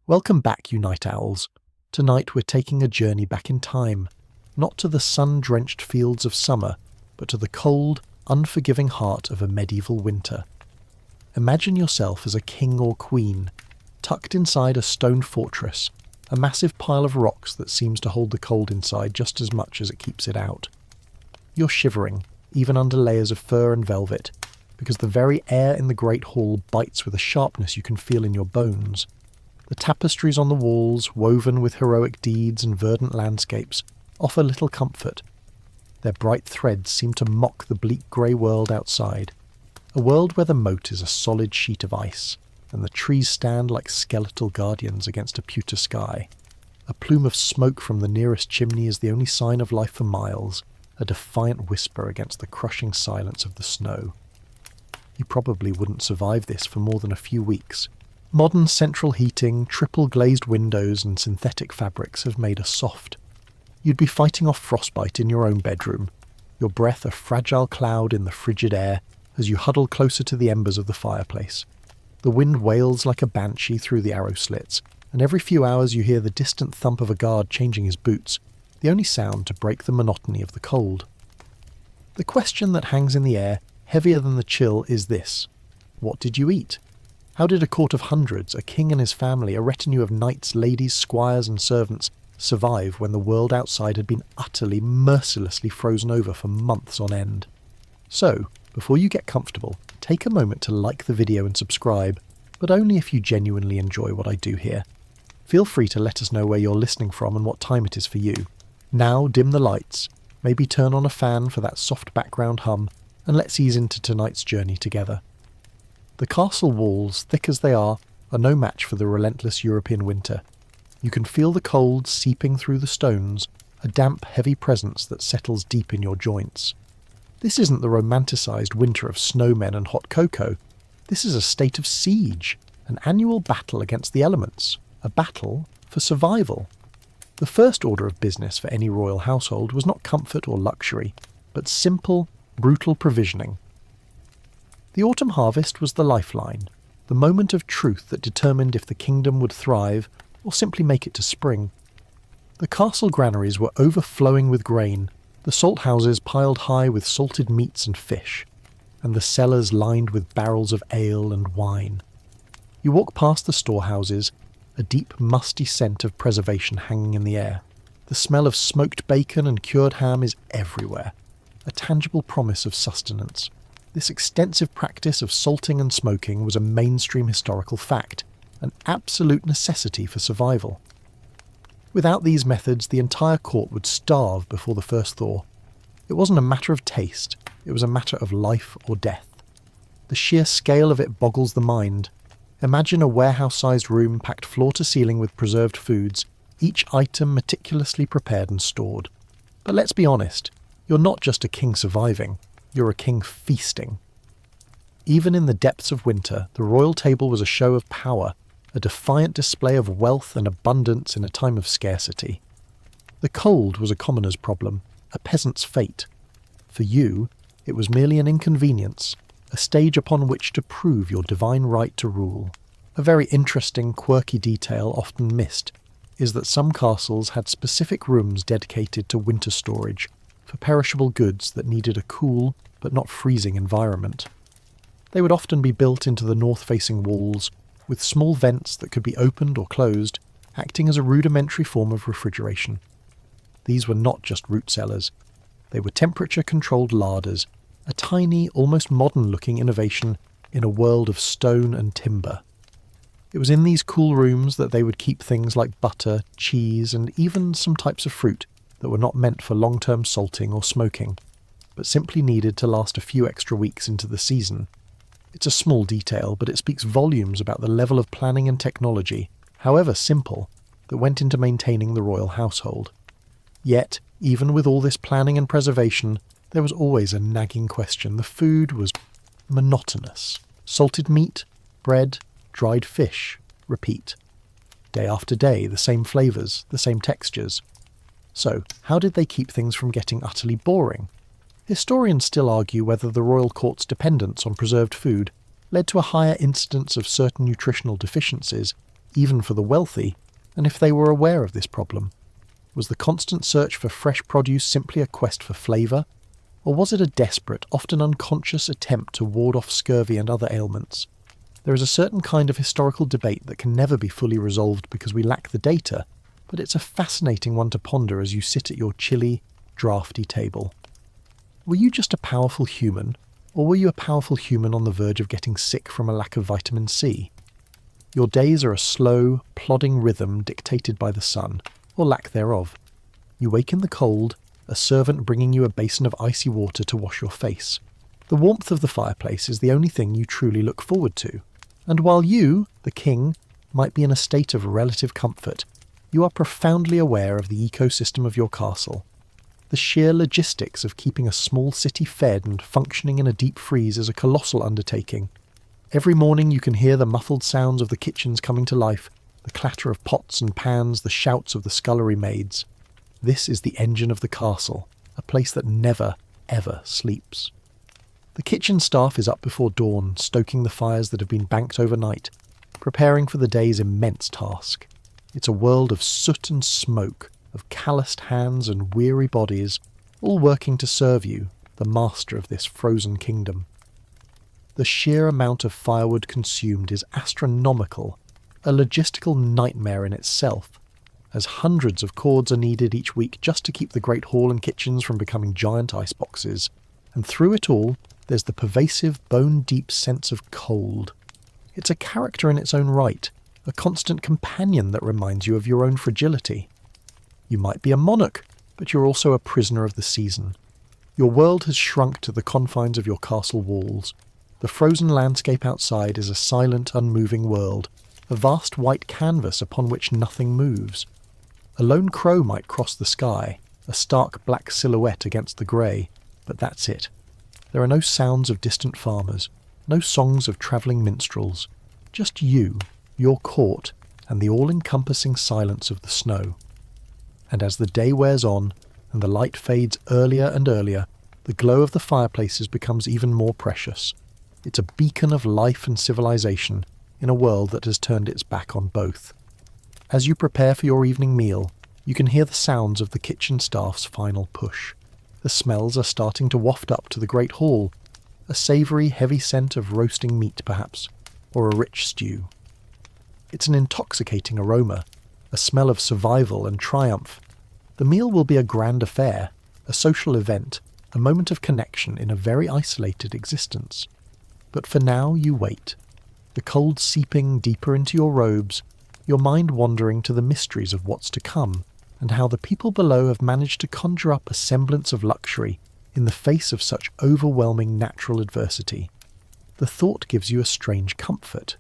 Welcome back, you night owls. Tonight we're taking a journey back in time, not to the sun-drenched fields of summer, but to the cold, unforgiving heart of a medieval winter. Imagine yourself as a king or queen, tucked inside a stone fortress, a massive pile of rocks that seems to hold the cold inside just as much as it keeps it out. You're shivering, even under layers of fur and velvet, because the very air in the great hall bites with a sharpness you can feel in your bones. The tapestries on the walls, woven with heroic deeds and verdant landscapes, offer little comfort. Their bright threads seem to mock the bleak grey world outside, a world where the moat is a solid sheet of ice, and the trees stand like skeletal guardians against a pewter sky. A plume of smoke from the nearest chimney is the only sign of life for miles, a defiant whisper against the crushing silence of the snow. You probably wouldn't survive this for more than a few weeks. Modern central heating, triple glazed windows and synthetic fabrics have made us soft. You'd be fighting off frostbite in your own bedroom, your breath a fragile cloud in the frigid air as you huddle closer to the embers of the fireplace. The wind wails like a banshee through the arrow slits, and every few hours you hear the distant thump of a guard changing his boots, the only sound to break the monotony of the cold. The question that hangs in the air, heavier than the chill, is this: what did you eat? How did a court of hundreds, a king and his family, a retinue of knights, ladies, squires and servants survive when the world outside had been utterly, mercilessly frozen over for months on end? So, before you get comfortable, take a moment to like the video and subscribe, but only if you genuinely enjoy what I do here. Feel free to let us know where you're listening from and what time it is for you. Now dim the lights, maybe turn on a fan for that soft background hum, and let's ease into tonight's journey together. The castle walls, thick as they are no match for the relentless European winter. You can feel the cold seeping through the stones, a damp, heavy presence that settles deep in your joints. This isn't the romanticised winter of snowmen and hot cocoa. This is a state of siege, an annual battle against the elements, a battle for survival. The first order of business for any royal household was not comfort or luxury, but simple, brutal provisioning. The autumn harvest was the lifeline, the moment of truth that determined if the kingdom would thrive or simply make it to spring. The castle granaries were overflowing with grain, the salt houses piled high with salted meats and fish, and the cellars lined with barrels of ale and wine. You walk past the storehouses, a deep, musty scent of preservation hanging in the air. The smell of smoked bacon and cured ham is everywhere, a tangible promise of sustenance. This extensive practice of salting and smoking was a mainstream historical fact, an absolute necessity for survival. Without these methods, the entire court would starve before the first thaw. It wasn't a matter of taste, it was a matter of life or death. The sheer scale of it boggles the mind. Imagine a warehouse-sized room packed floor to ceiling with preserved foods, each item meticulously prepared and stored. But let's be honest, you're not just a king surviving, you're a king feasting. Even in the depths of winter, the royal table was a show of power, a defiant display of wealth and abundance in a time of scarcity. The cold was a commoner's problem, a peasant's fate. For you, it was merely an inconvenience, a stage upon which to prove your divine right to rule. A very interesting, quirky detail often missed is that some castles had specific rooms dedicated to winter storage, for perishable goods that needed a cool but not freezing environment. They would often be built into the north-facing walls, with small vents that could be opened or closed, acting as a rudimentary form of refrigeration. These were not just root cellars. They were temperature-controlled larders, a tiny, almost modern-looking innovation in a world of stone and timber. It was in these cool rooms that they would keep things like butter, cheese, and even some types of fruit that were not meant for long-term salting or smoking, but simply needed to last a few extra weeks into the season. It's a small detail, but it speaks volumes about the level of planning and technology, however simple, that went into maintaining the royal household. Yet, even with all this planning and preservation, there was always a nagging question. The food was monotonous. Salted meat, bread, dried fish, repeat. Day after day, the same flavours, the same textures. So, how did they keep things from getting utterly boring? Historians still argue whether the royal court's dependence on preserved food led to a higher incidence of certain nutritional deficiencies even for the wealthy, and if they were aware of this problem. Was the constant search for fresh produce simply a quest for flavour, or was it a desperate, often unconscious attempt to ward off scurvy and other ailments? There is a certain kind of historical debate that can never be fully resolved because we lack the data, but it's a fascinating one to ponder as you sit at your chilly, drafty table. Were you just a powerful human, or were you a powerful human on the verge of getting sick from a lack of vitamin C? Your days are a slow, plodding rhythm dictated by the sun, or lack thereof. You wake in the cold, a servant bringing you a basin of icy water to wash your face. The warmth of the fireplace is the only thing you truly look forward to, and while you, the king, might be in a state of relative comfort, you are profoundly aware of the ecosystem of your castle. The sheer logistics of keeping a small city fed and functioning in a deep freeze is a colossal undertaking. Every morning you can hear the muffled sounds of the kitchens coming to life, the clatter of pots and pans, the shouts of the scullery maids. This is the engine of the castle, a place that never, ever sleeps. The kitchen staff is up before dawn, stoking the fires that have been banked overnight, preparing for the day's immense task. It's a world of soot and smoke, of calloused hands and weary bodies, all working to serve you, the master of this frozen kingdom. The sheer amount of firewood consumed is astronomical, a logistical nightmare in itself, as hundreds of cords are needed each week just to keep the great hall and kitchens from becoming giant iceboxes, and through it all, there's the pervasive, bone-deep sense of cold. It's a character in its own right, a constant companion that reminds you of your own fragility. You might be a monarch, but you're also a prisoner of the season. Your world has shrunk to the confines of your castle walls. The frozen landscape outside is a silent, unmoving world, a vast white canvas upon which nothing moves. A lone crow might cross the sky, a stark black silhouette against the grey, but that's it. There are no sounds of distant farmers, no songs of travelling minstrels, just you, your court, and the all-encompassing silence of the snow. And as the day wears on, and the light fades earlier and earlier, the glow of the fireplaces becomes even more precious. It's a beacon of life and civilization in a world that has turned its back on both. As you prepare for your evening meal, you can hear the sounds of the kitchen staff's final push. The smells are starting to waft up to the great hall, a savoury, heavy scent of roasting meat perhaps, or a rich stew. It's an intoxicating aroma, a smell of survival and triumph. The meal will be a grand affair, a social event, a moment of connection in a very isolated existence. But for now you wait, the cold seeping deeper into your robes, your mind wandering to the mysteries of what's to come, and how the people below have managed to conjure up a semblance of luxury in the face of such overwhelming natural adversity. The thought gives you a strange comfort.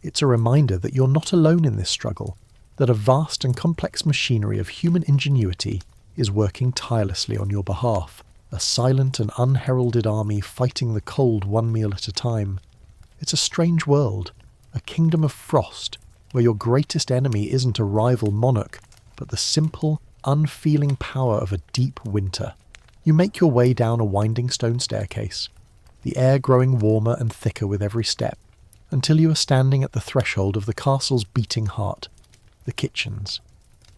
It's a reminder that you're not alone in this struggle, that a vast and complex machinery of human ingenuity is working tirelessly on your behalf, a silent and unheralded army fighting the cold one meal at a time. It's a strange world, a kingdom of frost, where your greatest enemy isn't a rival monarch, but the simple, unfeeling power of a deep winter. You make your way down a winding stone staircase, the air growing warmer and thicker with every step, until you are standing at the threshold of the castle's beating heart, the kitchens.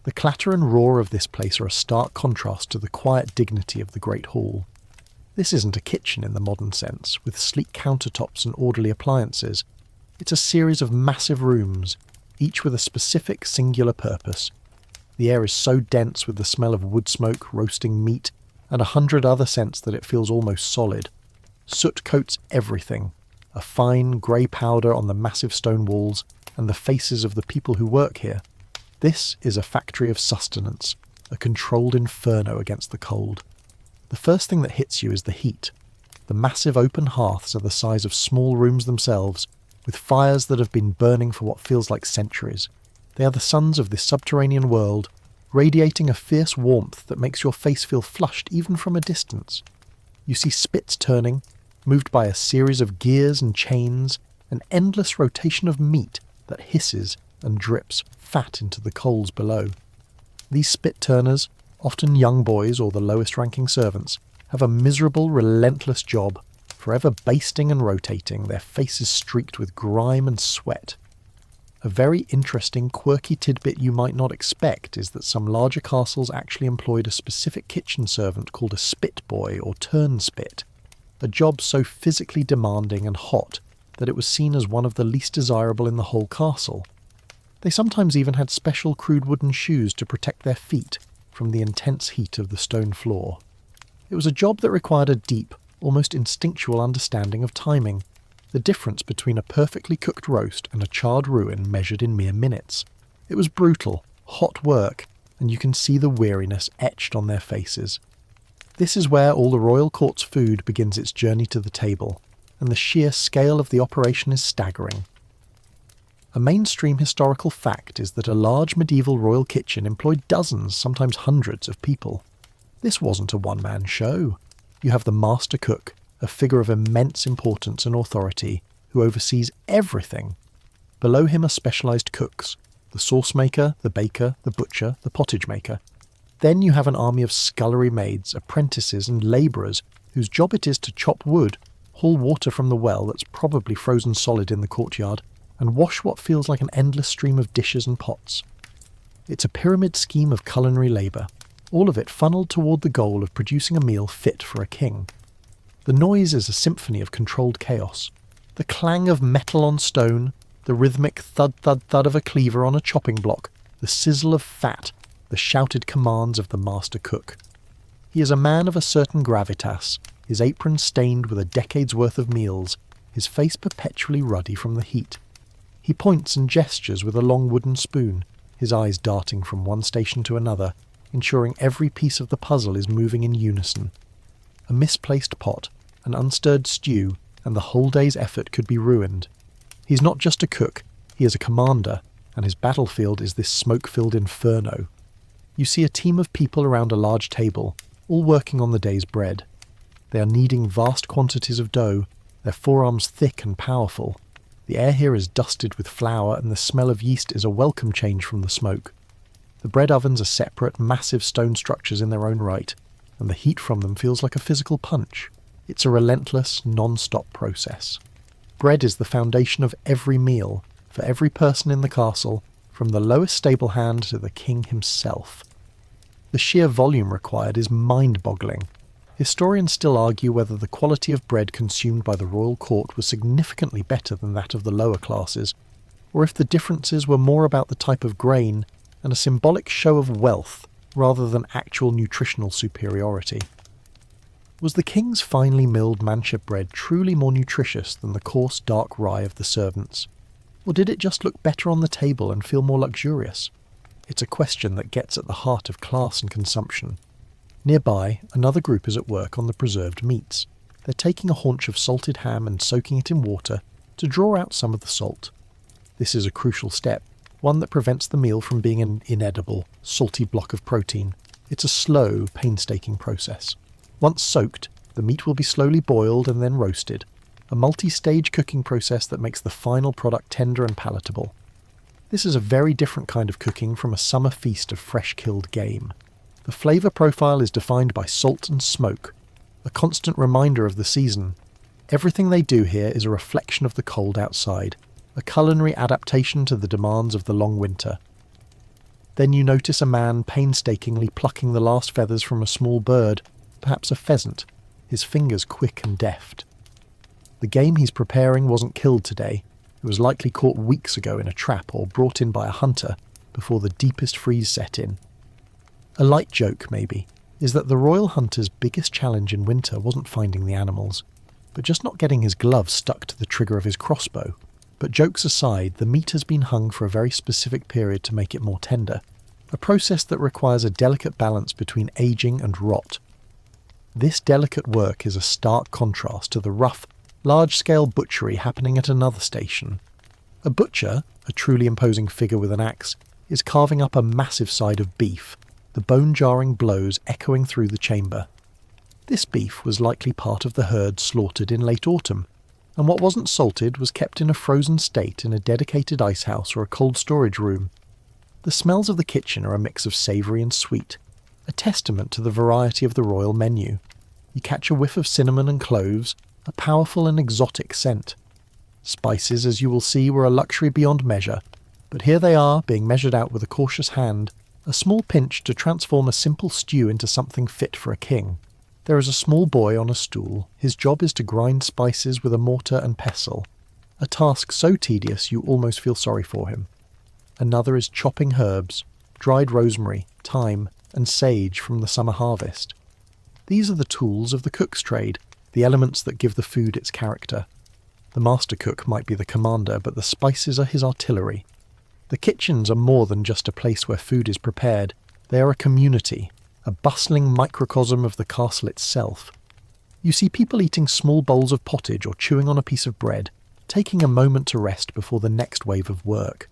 The clatter and roar of this place are a stark contrast to the quiet dignity of the great hall. This isn't a kitchen in the modern sense, with sleek countertops and orderly appliances. It's a series of massive rooms, each with a specific, singular purpose. The air is so dense with the smell of wood smoke, roasting meat, and 100 other scents that it feels almost solid. Soot coats everything, a fine grey powder on the massive stone walls and the faces of the people who work here. This is a factory of sustenance, a controlled inferno against the cold. The first thing that hits you is the heat. The massive open hearths are the size of small rooms themselves, with fires that have been burning for what feels like centuries. They are the suns of this subterranean world, radiating a fierce warmth that makes your face feel flushed even from a distance. You see spits turning, moved by a series of gears and chains, an endless rotation of meat that hisses and drips fat into the coals below. These spit turners, often young boys or the lowest-ranking servants, have a miserable, relentless job, forever basting and rotating, their faces streaked with grime and sweat. A very interesting, quirky tidbit you might not expect is that some larger castles actually employed a specific kitchen servant called a spit boy or turnspit, a job so physically demanding and hot that it was seen as one of the least desirable in the whole castle. They sometimes even had special crude wooden shoes to protect their feet from the intense heat of the stone floor. It was a job that required a deep, almost instinctual understanding of timing, the difference between a perfectly cooked roast and a charred ruin measured in mere minutes. It was brutal, hot work, and you can see the weariness etched on their faces. This is where all the royal court's food begins its journey to the table, and the sheer scale of the operation is staggering. A mainstream historical fact is that a large medieval royal kitchen employed dozens, sometimes hundreds of people. This wasn't a one-man show. You have the master cook, a figure of immense importance and authority, who oversees everything. Below him are specialised cooks, the sauce maker, the baker, the butcher, the pottage maker. Then you have an army of scullery maids, apprentices and labourers whose job it is to chop wood, haul water from the well that's probably frozen solid in the courtyard, and wash what feels like an endless stream of dishes and pots. It's a pyramid scheme of culinary labour, all of it funneled toward the goal of producing a meal fit for a king. The noise is a symphony of controlled chaos. The clang of metal on stone, the rhythmic thud-thud-thud of a cleaver on a chopping block, the sizzle of fat, the shouted commands of the master cook. He is a man of a certain gravitas, his apron stained with a decade's worth of meals, his face perpetually ruddy from the heat. He points and gestures with a long wooden spoon, his eyes darting from one station to another, ensuring every piece of the puzzle is moving in unison. A misplaced pot, an unstirred stew, and the whole day's effort could be ruined. He's not just a cook, he is a commander, and his battlefield is this smoke-filled inferno. You see a team of people around a large table, all working on the day's bread. They are kneading vast quantities of dough, their forearms thick and powerful. The air here is dusted with flour, and the smell of yeast is a welcome change from the smoke. The bread ovens are separate, massive stone structures in their own right, and the heat from them feels like a physical punch. It's a relentless, non-stop process. Bread is the foundation of every meal, for every person in the castle, from the lowest stable hand to the king himself. The sheer volume required is mind-boggling. Historians still argue whether the quality of bread consumed by the royal court was significantly better than that of the lower classes, or if the differences were more about the type of grain and a symbolic show of wealth rather than actual nutritional superiority. Was the king's finely milled mancha bread truly more nutritious than the coarse dark rye of the servants? Or did it just look better on the table and feel more luxurious? It's a question that gets at the heart of class and consumption. Nearby, another group is at work on the preserved meats. They're taking a haunch of salted ham and soaking it in water to draw out some of the salt. This is a crucial step, one that prevents the meal from being an inedible, salty block of protein. It's a slow, painstaking process. Once soaked, the meat will be slowly boiled and then roasted, a multi-stage cooking process that makes the final product tender and palatable. This is a very different kind of cooking from a summer feast of fresh-killed game. The flavour profile is defined by salt and smoke, a constant reminder of the season. Everything they do here is a reflection of the cold outside, a culinary adaptation to the demands of the long winter. Then you notice a man painstakingly plucking the last feathers from a small bird, perhaps a pheasant, his fingers quick and deft. The game he's preparing wasn't killed today. It was likely caught weeks ago in a trap or brought in by a hunter before the deepest freeze set in. A light joke, maybe, is that the royal hunter's biggest challenge in winter wasn't finding the animals, but just not getting his glove stuck to the trigger of his crossbow. But jokes aside, the meat has been hung for a very specific period to make it more tender, a process that requires a delicate balance between aging and rot. This delicate work is a stark contrast to the rough, large-scale butchery happening at another station. A butcher, a truly imposing figure with an axe, is carving up a massive side of beef, the bone-jarring blows echoing through the chamber. This beef was likely part of the herd slaughtered in late autumn, and what wasn't salted was kept in a frozen state in a dedicated icehouse or a cold storage room. The smells of the kitchen are a mix of savoury and sweet, a testament to the variety of the royal menu. You catch a whiff of cinnamon and cloves, a powerful and exotic scent. Spices, as you will see, were a luxury beyond measure, But here they are, being measured out with a cautious hand, a small pinch to transform a simple stew into something fit for a king. There is a small boy on a stool. His job is to grind spices with a mortar and pestle, a task so tedious you almost feel sorry for him. Another is chopping herbs, dried rosemary, thyme, and sage from the summer harvest. These are the tools of the cook's trade, the elements that give the food its character. The master cook might be the commander, but the spices are his artillery. The kitchens are more than just a place where food is prepared. They are a community, a bustling microcosm of the castle itself. You see people eating small bowls of pottage or chewing on a piece of bread, taking a moment to rest before the next wave of work.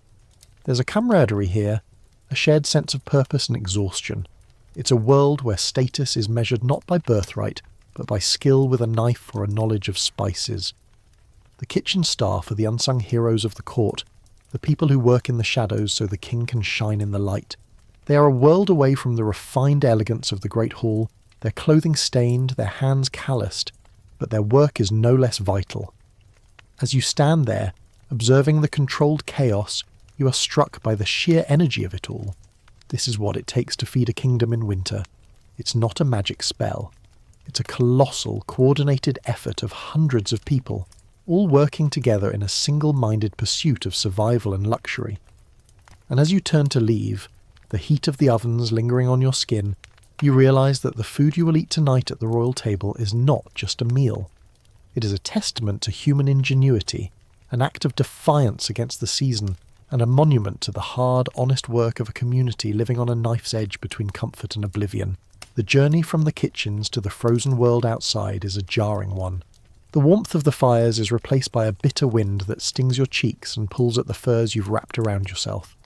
There's a camaraderie here, a shared sense of purpose and exhaustion. It's a world where status is measured not by birthright, but by skill with a knife or a knowledge of spices. The kitchen staff are the unsung heroes of the court, the people who work in the shadows so the king can shine in the light. They are a world away from the refined elegance of the great hall, their clothing stained, their hands calloused, but their work is no less vital. As you stand there, observing the controlled chaos, you are struck by the sheer energy of it all. This is what it takes to feed a kingdom in winter. It's not a magic spell. It's a colossal, coordinated effort of hundreds of people, all working together in a single-minded pursuit of survival and luxury. And as you turn to leave, the heat of the ovens lingering on your skin, you realise that the food you will eat tonight at the royal table is not just a meal. It is a testament to human ingenuity, an act of defiance against the season, and a monument to the hard, honest work of a community living on a knife's edge between comfort and oblivion. The journey from the kitchens to the frozen world outside is a jarring one. The warmth of the fires is replaced by a bitter wind that stings your cheeks and pulls at the furs you've wrapped around yourself.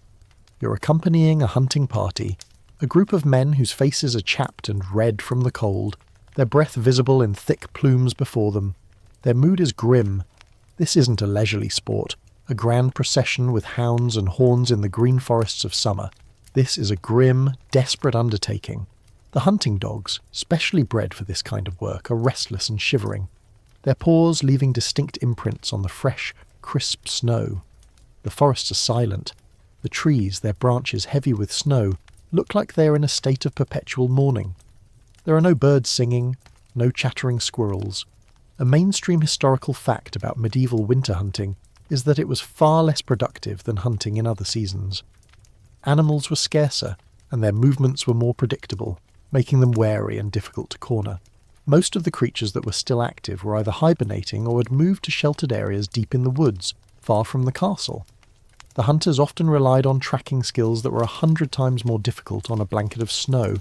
You're accompanying a hunting party, a group of men whose faces are chapped and red from the cold, their breath visible in thick plumes before them. Their mood is grim. This isn't a leisurely sport, a grand procession with hounds and horns in the green forests of summer. This is a grim, desperate undertaking. The hunting dogs, specially bred for this kind of work, are restless and shivering, their paws leaving distinct imprints on the fresh, crisp snow. The forests are silent. The trees, their branches heavy with snow, look like they are in a state of perpetual mourning. There are no birds singing, no chattering squirrels. A mainstream historical fact about medieval winter hunting is that it was far less productive than hunting in other seasons. Animals were scarcer, and their movements were more predictable, making them wary and difficult to corner. Most of the creatures that were still active were either hibernating or had moved to sheltered areas deep in the woods, far from the castle. The hunters often relied on tracking skills that were 100 times more difficult on a blanket of snow,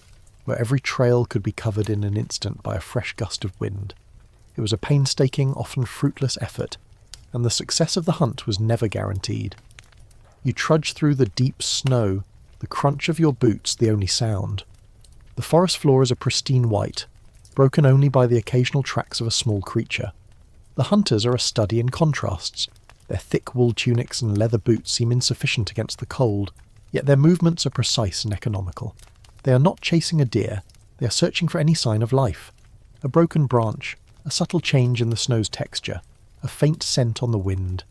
where every trail could be covered in an instant by a fresh gust of wind. It was a painstaking, often fruitless effort, and the success of the hunt was never guaranteed. You trudge through the deep snow, the crunch of your boots the only sound. The forest floor is a pristine white, broken only by the occasional tracks of a small creature. The hunters are a study in contrasts. Their thick wool tunics and leather boots seem insufficient against the cold, yet their movements are precise and economical. They are not chasing a deer, they are searching for any sign of life. A broken branch, a subtle change in the snow's texture, a faint scent on the wind.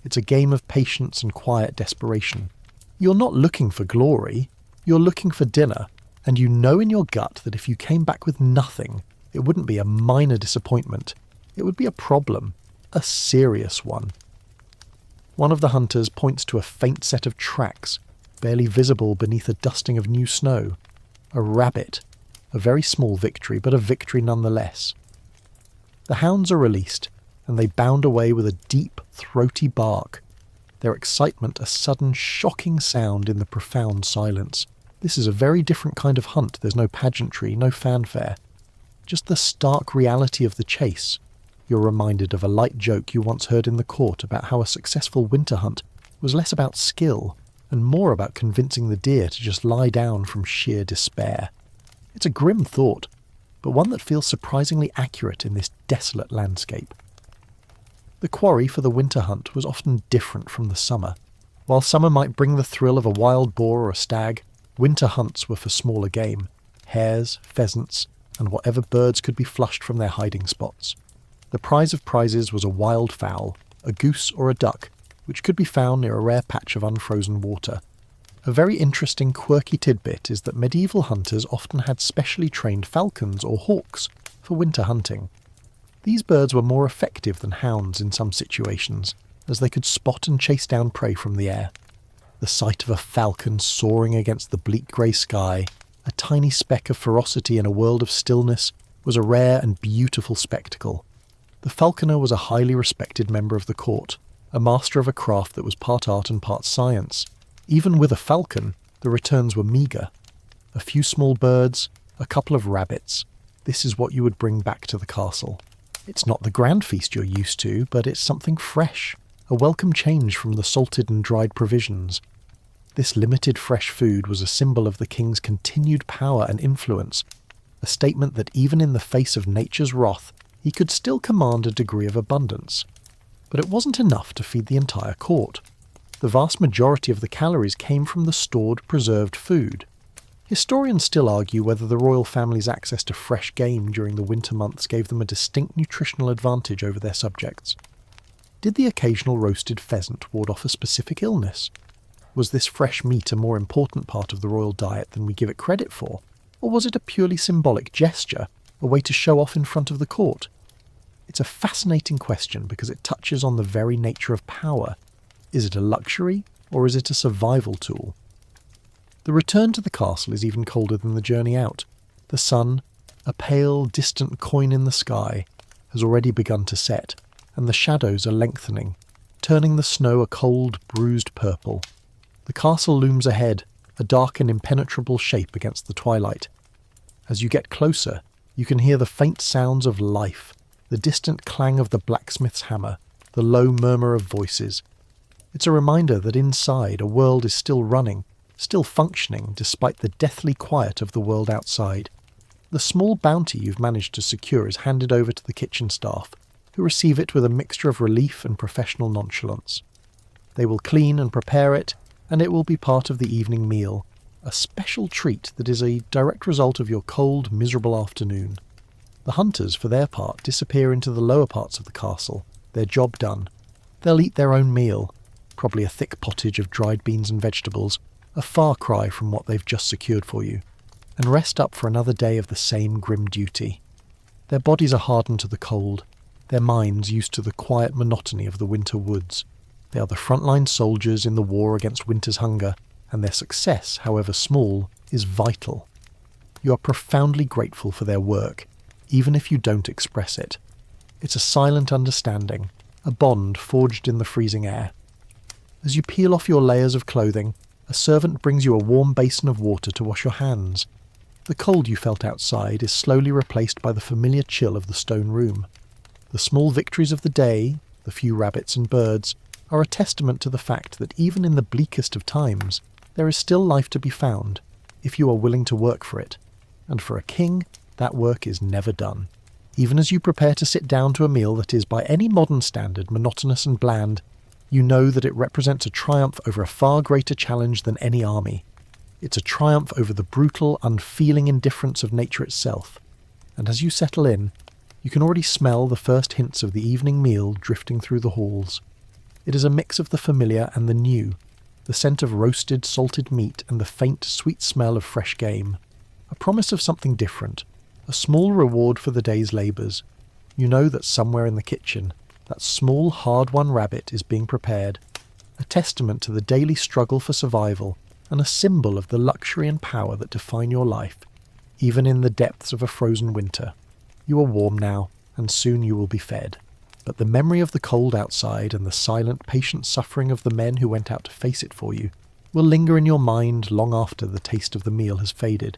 It's a game of patience and quiet desperation. You're not looking for glory, you're looking for dinner, and you know in your gut that if you came back with nothing, it wouldn't be a minor disappointment. It would be a problem, a serious one. One of the hunters points to a faint set of tracks, barely visible beneath a dusting of new snow. A rabbit. A very small victory, but a victory nonetheless. The hounds are released, and they bound away with a deep, throaty bark. Their excitement a sudden, shocking sound in the profound silence. This is a very different kind of hunt. There's no pageantry, no fanfare. Just the stark reality of the chase. You're reminded of a light joke you once heard in the court about how a successful winter hunt was less about skill and more about convincing the deer to just lie down from sheer despair. It's a grim thought, but one that feels surprisingly accurate in this desolate landscape. The quarry for the winter hunt was often different from the summer. While summer might bring the thrill of a wild boar or a stag, winter hunts were for smaller game, hares, pheasants, and whatever birds could be flushed from their hiding spots. The prize of prizes was a wild fowl, a goose or a duck, which could be found near a rare patch of unfrozen water. A very interesting, quirky tidbit is that medieval hunters often had specially trained falcons or hawks for winter hunting. These birds were more effective than hounds in some situations, as they could spot and chase down prey from the air. The sight of a falcon soaring against the bleak grey sky, a tiny speck of ferocity in a world of stillness, was a rare and beautiful spectacle. The falconer was a highly respected member of the court, a master of a craft that was part art and part science. Even with a falcon, the returns were meagre. A few small birds, a couple of rabbits. This is what you would bring back to the castle. It's not the grand feast you're used to, but it's something fresh, a welcome change from the salted and dried provisions. This limited fresh food was a symbol of the king's continued power and influence, a statement that even in the face of nature's wrath, he could still command a degree of abundance. But it wasn't enough to feed the entire court. The vast majority of the calories came from the stored, preserved food. Historians still argue whether the royal family's access to fresh game during the winter months gave them a distinct nutritional advantage over their subjects. Did the occasional roasted pheasant ward off a specific illness? Was this fresh meat a more important part of the royal diet than we give it credit for? Or was it a purely symbolic gesture, a way to show off in front of the court? It's a fascinating question because it touches on the very nature of power. Is it a luxury, or is it a survival tool? The return to the castle is even colder than the journey out. The sun, a pale, distant coin in the sky, has already begun to set, and the shadows are lengthening, turning the snow a cold, bruised purple. The castle looms ahead, a dark and impenetrable shape against the twilight. As you get closer, you can hear the faint sounds of life, the distant clang of the blacksmith's hammer, the low murmur of voices. It's a reminder that inside a world is still running, still functioning despite the deathly quiet of the world outside. The small bounty you've managed to secure is handed over to the kitchen staff, who receive it with a mixture of relief and professional nonchalance. They will clean and prepare it, and it will be part of the evening meal, a special treat that is a direct result of your cold, miserable afternoon. The hunters, for their part, disappear into the lower parts of the castle, their job done. They'll eat their own meal, probably a thick pottage of dried beans and vegetables, a far cry from what they've just secured for you, and rest up for another day of the same grim duty. Their bodies are hardened to the cold, their minds used to the quiet monotony of the winter woods. They are the frontline soldiers in the war against winter's hunger, and their success, however small, is vital. You are profoundly grateful for their work, even if you don't express it. It's a silent understanding, a bond forged in the freezing air. As you peel off your layers of clothing, a servant brings you a warm basin of water to wash your hands. The cold you felt outside is slowly replaced by the familiar chill of the stone room. The small victories of the day, the few rabbits and birds, are a testament to the fact that even in the bleakest of times, there is still life to be found, if you are willing to work for it. And for a king, that work is never done. Even as you prepare to sit down to a meal that is by any modern standard monotonous and bland, you know that it represents a triumph over a far greater challenge than any army. It's a triumph over the brutal, unfeeling indifference of nature itself. And as you settle in, you can already smell the first hints of the evening meal drifting through the halls. It is a mix of the familiar and the new, the scent of roasted, salted meat and the faint, sweet smell of fresh game. A promise of something different, a small reward for the day's labours. You know that somewhere in the kitchen, that small, hard-won rabbit is being prepared, a testament to the daily struggle for survival and a symbol of the luxury and power that define your life, even in the depths of a frozen winter. You are warm now, and soon you will be fed. But the memory of the cold outside and the silent, patient suffering of the men who went out to face it for you will linger in your mind long after the taste of the meal has faded.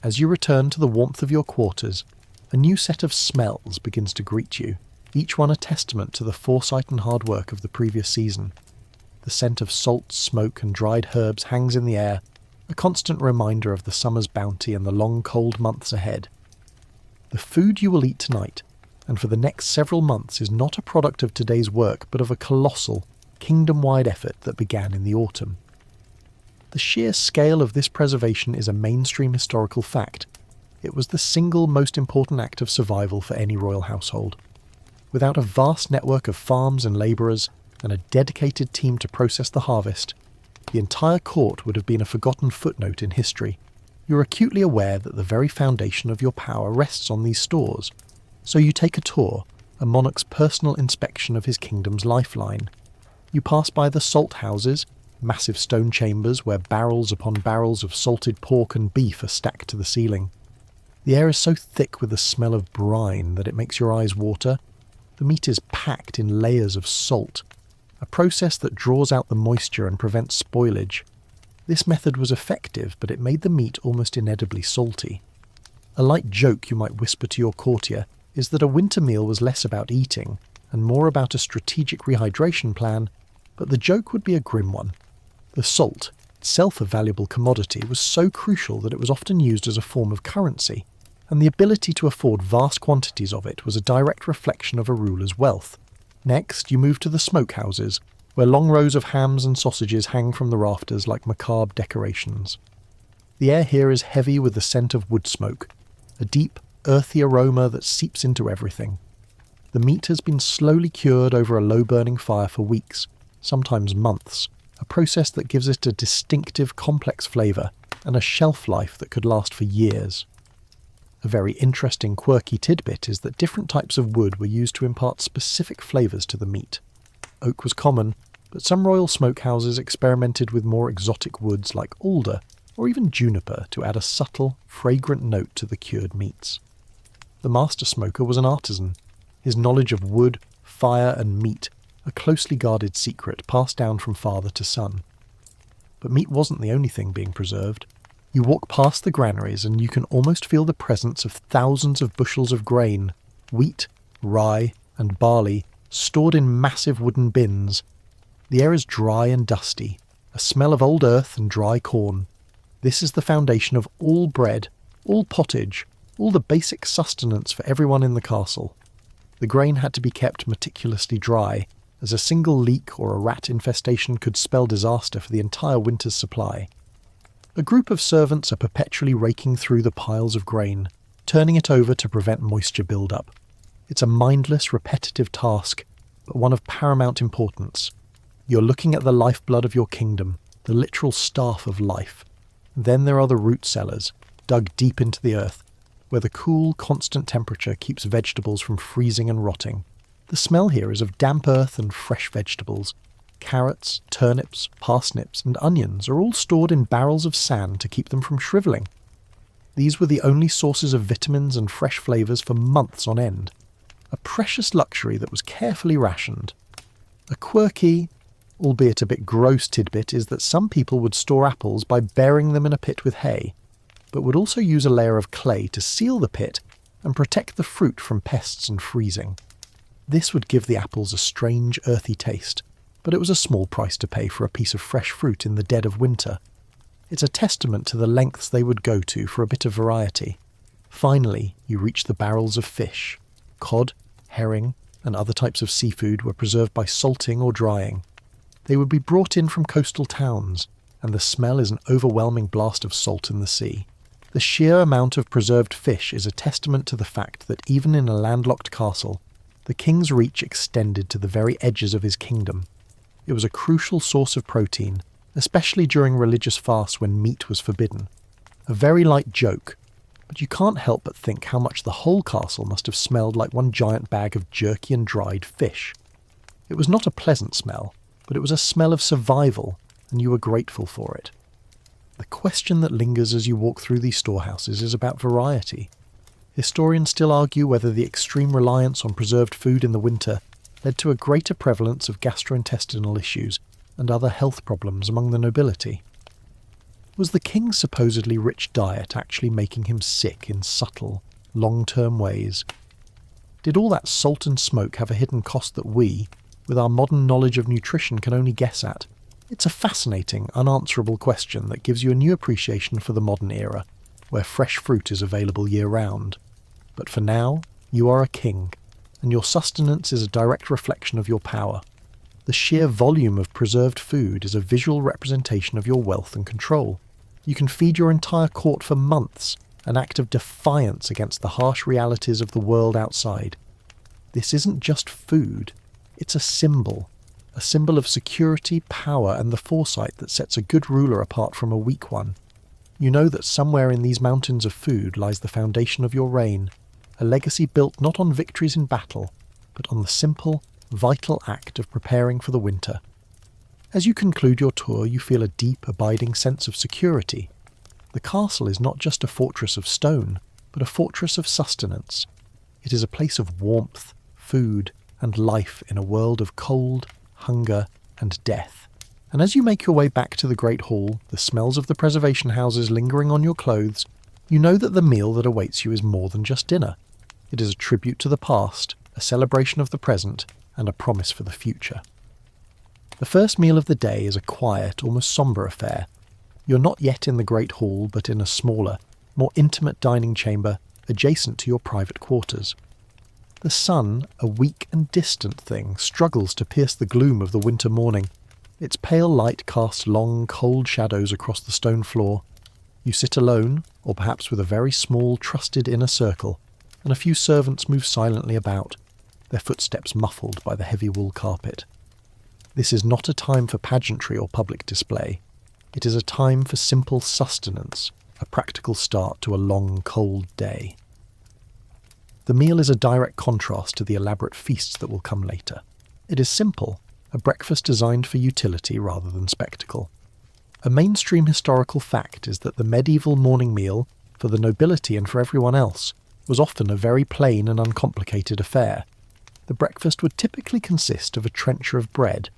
As you return to the warmth of your quarters, a new set of smells begins to greet you, each one a testament to the foresight and hard work of the previous season. The scent of salt, smoke and dried herbs hangs in the air, a constant reminder of the summer's bounty and the long cold months ahead. The food you will eat tonight, and for the next several months, is not a product of today's work but of a colossal, kingdom-wide effort that began in the autumn. The sheer scale of this preservation is a mainstream historical fact. It was the single most important act of survival for any royal household. Without a vast network of farms and labourers, and a dedicated team to process the harvest, the entire court would have been a forgotten footnote in history. You're acutely aware that the very foundation of your power rests on these stores, so you take a tour, a monarch's personal inspection of his kingdom's lifeline. You pass by the salt houses, massive stone chambers where barrels upon barrels of salted pork and beef are stacked to the ceiling. The air is so thick with the smell of brine that it makes your eyes water. The meat is packed in layers of salt, a process that draws out the moisture and prevents spoilage. This method was effective, but it made the meat almost inedibly salty. A light joke you might whisper to your courtier is that a winter meal was less about eating and more about a strategic rehydration plan, but the joke would be a grim one. The salt, itself a valuable commodity, was so crucial that it was often used as a form of currency, and the ability to afford vast quantities of it was a direct reflection of a ruler's wealth. Next, you move to the smokehouses, where long rows of hams and sausages hang from the rafters like macabre decorations. The air here is heavy with the scent of wood smoke, a deep, earthy aroma that seeps into everything. The meat has been slowly cured over a low-burning fire for weeks, sometimes months, a process that gives it a distinctive, complex flavour and a shelf life that could last for years. A very interesting, quirky tidbit is that different types of wood were used to impart specific flavours to the meat. Oak was common, but some royal smokehouses experimented with more exotic woods like alder or even juniper to add a subtle, fragrant note to the cured meats. The master smoker was an artisan, his knowledge of wood, fire and meat a closely guarded secret passed down from father to son. But meat wasn't the only thing being preserved. You walk past the granaries and you can almost feel the presence of thousands of bushels of grain, wheat, rye and barley, stored in massive wooden bins. The air is dry and dusty, a smell of old earth and dry corn. This is the foundation of all bread, all pottage, all the basic sustenance for everyone in the castle. The grain had to be kept meticulously dry, as a single leak or a rat infestation could spell disaster for the entire winter's supply. A group of servants are perpetually raking through the piles of grain, turning it over to prevent moisture build-up. It's a mindless, repetitive task, but one of paramount importance. You're looking at the lifeblood of your kingdom, the literal staff of life. Then there are the root cellars, dug deep into the earth, where the cool, constant temperature keeps vegetables from freezing and rotting. The smell here is of damp earth and fresh vegetables. Carrots, turnips, parsnips and onions are all stored in barrels of sand to keep them from shrivelling. These were the only sources of vitamins and fresh flavours for months on end. A precious luxury that was carefully rationed. A quirky, albeit a bit gross tidbit is that some people would store apples by burying them in a pit with hay, but would also use a layer of clay to seal the pit and protect the fruit from pests and freezing. This would give the apples a strange, earthy taste, but it was a small price to pay for a piece of fresh fruit in the dead of winter. It's a testament to the lengths they would go to for a bit of variety. Finally, you reach the barrels of fish. Cod, herring, and other types of seafood were preserved by salting or drying. They would be brought in from coastal towns, and the smell is an overwhelming blast of salt in the sea. The sheer amount of preserved fish is a testament to the fact that even in a landlocked castle, the king's reach extended to the very edges of his kingdom. It was a crucial source of protein, especially during religious fasts when meat was forbidden. A very light joke, but you can't help but think how much the whole castle must have smelled like one giant bag of jerky and dried fish. It was not a pleasant smell, but it was a smell of survival, and you were grateful for it. The question that lingers as you walk through these storehouses is about variety. Historians still argue whether the extreme reliance on preserved food in the winter led to a greater prevalence of gastrointestinal issues and other health problems among the nobility. Was the king's supposedly rich diet actually making him sick in subtle, long-term ways? Did all that salt and smoke have a hidden cost that we, with our modern knowledge of nutrition, can only guess at? It's a fascinating, unanswerable question that gives you a new appreciation for the modern era, where fresh fruit is available year-round. But for now, you are a king, and your sustenance is a direct reflection of your power. The sheer volume of preserved food is a visual representation of your wealth and control. You can feed your entire court for months, an act of defiance against the harsh realities of the world outside. This isn't just food, it's a symbol. a symbol of security, power, and the foresight that sets a good ruler apart from a weak one. You know that somewhere in these mountains of food lies the foundation of your reign, a legacy built not on victories in battle, but on the simple, vital act of preparing for the winter. As you conclude your tour, you feel a deep, abiding sense of security. The castle is not just a fortress of stone, but a fortress of sustenance. It is a place of warmth, food, and life in a world of cold, hunger, and death. And as you make your way back to the Great Hall, the smells of the preservation houses lingering on your clothes, you know that the meal that awaits you is more than just dinner. It is a tribute to the past, a celebration of the present, and a promise for the future. The first meal of the day is a quiet, almost sombre affair. You're not yet in the Great Hall, but in a smaller, more intimate dining chamber adjacent to your private quarters. The sun, a weak and distant thing, struggles to pierce the gloom of the winter morning. Its pale light casts long, cold shadows across the stone floor. You sit alone, or perhaps with a very small, trusted inner circle, and a few servants move silently about, their footsteps muffled by the heavy wool carpet. This is not a time for pageantry or public display. It is a time for simple sustenance, a practical start to a long, cold day. The meal is a direct contrast to the elaborate feasts that will come later. It is simple, a breakfast designed for utility rather than spectacle. A mainstream historical fact is that the medieval morning meal, for the nobility and for everyone else, was often a very plain and uncomplicated affair. The breakfast would typically consist of a trencher of bread,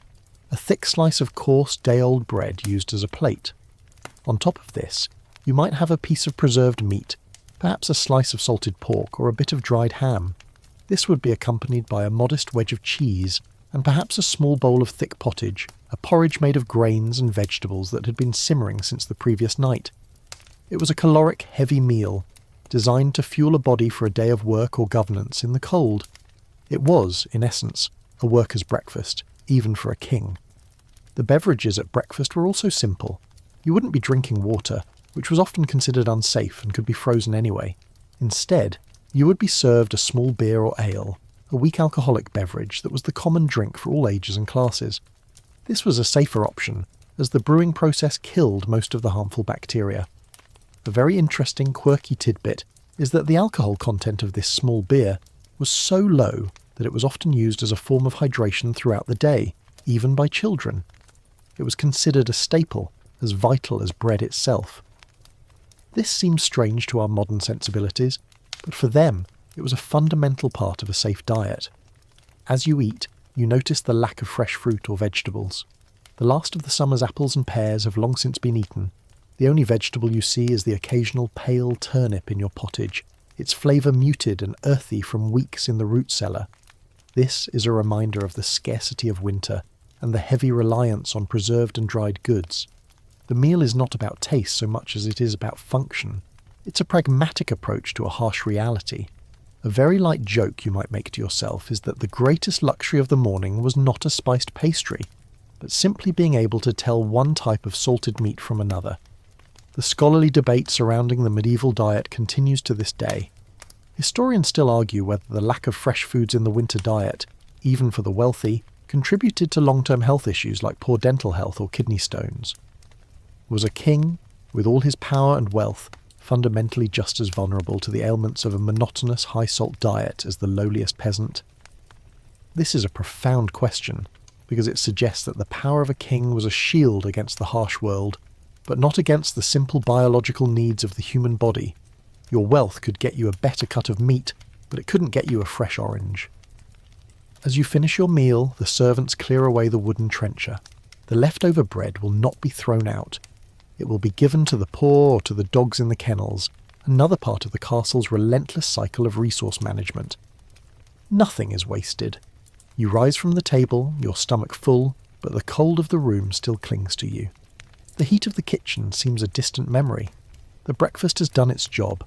a thick slice of coarse day-old bread used as a plate. On top of this, you might have a piece of preserved meat, perhaps a slice of salted pork or a bit of dried ham. This would be accompanied by a modest wedge of cheese, and perhaps a small bowl of thick pottage, a porridge made of grains and vegetables that had been simmering since the previous night. It was a caloric, heavy meal, designed to fuel a body for a day of work or governance in the cold. It was, in essence, a worker's breakfast, even for a king. The beverages at breakfast were also simple. You wouldn't be drinking water, which was often considered unsafe and could be frozen anyway. Instead, you would be served a small beer or ale, a weak alcoholic beverage that was the common drink for all ages and classes. This was a safer option, as the brewing process killed most of the harmful bacteria. A very interesting, quirky tidbit is that the alcohol content of this small beer was so low that it was often used as a form of hydration throughout the day, even by children. It was considered a staple, as vital as bread itself. This seems strange to our modern sensibilities, but for them, it was a fundamental part of a safe diet. As you eat, you notice the lack of fresh fruit or vegetables. The last of the summer's apples and pears have long since been eaten. The only vegetable you see is the occasional pale turnip in your pottage, its flavour muted and earthy from weeks in the root cellar. This is a reminder of the scarcity of winter and the heavy reliance on preserved and dried goods. The meal is not about taste so much as it is about function. It's a pragmatic approach to a harsh reality. A very light joke you might make to yourself is that the greatest luxury of the morning was not a spiced pastry, but simply being able to tell one type of salted meat from another. The scholarly debate surrounding the medieval diet continues to this day. Historians still argue whether the lack of fresh foods in the winter diet, even for the wealthy, contributed to long-term health issues like poor dental health or kidney stones. Was a king, with all his power and wealth, fundamentally just as vulnerable to the ailments of a monotonous high-salt diet as the lowliest peasant? This is a profound question, because it suggests that the power of a king was a shield against the harsh world, but not against the simple biological needs of the human body. Your wealth could get you a better cut of meat, but it couldn't get you a fresh orange. As you finish your meal, the servants clear away the wooden trencher. The leftover bread will not be thrown out. It will be given to the poor or to the dogs in the kennels, another part of the castle's relentless cycle of resource management. Nothing is wasted. You rise from the table, your stomach full, but the cold of the room still clings to you. The heat of the kitchen seems a distant memory. The breakfast has done its job.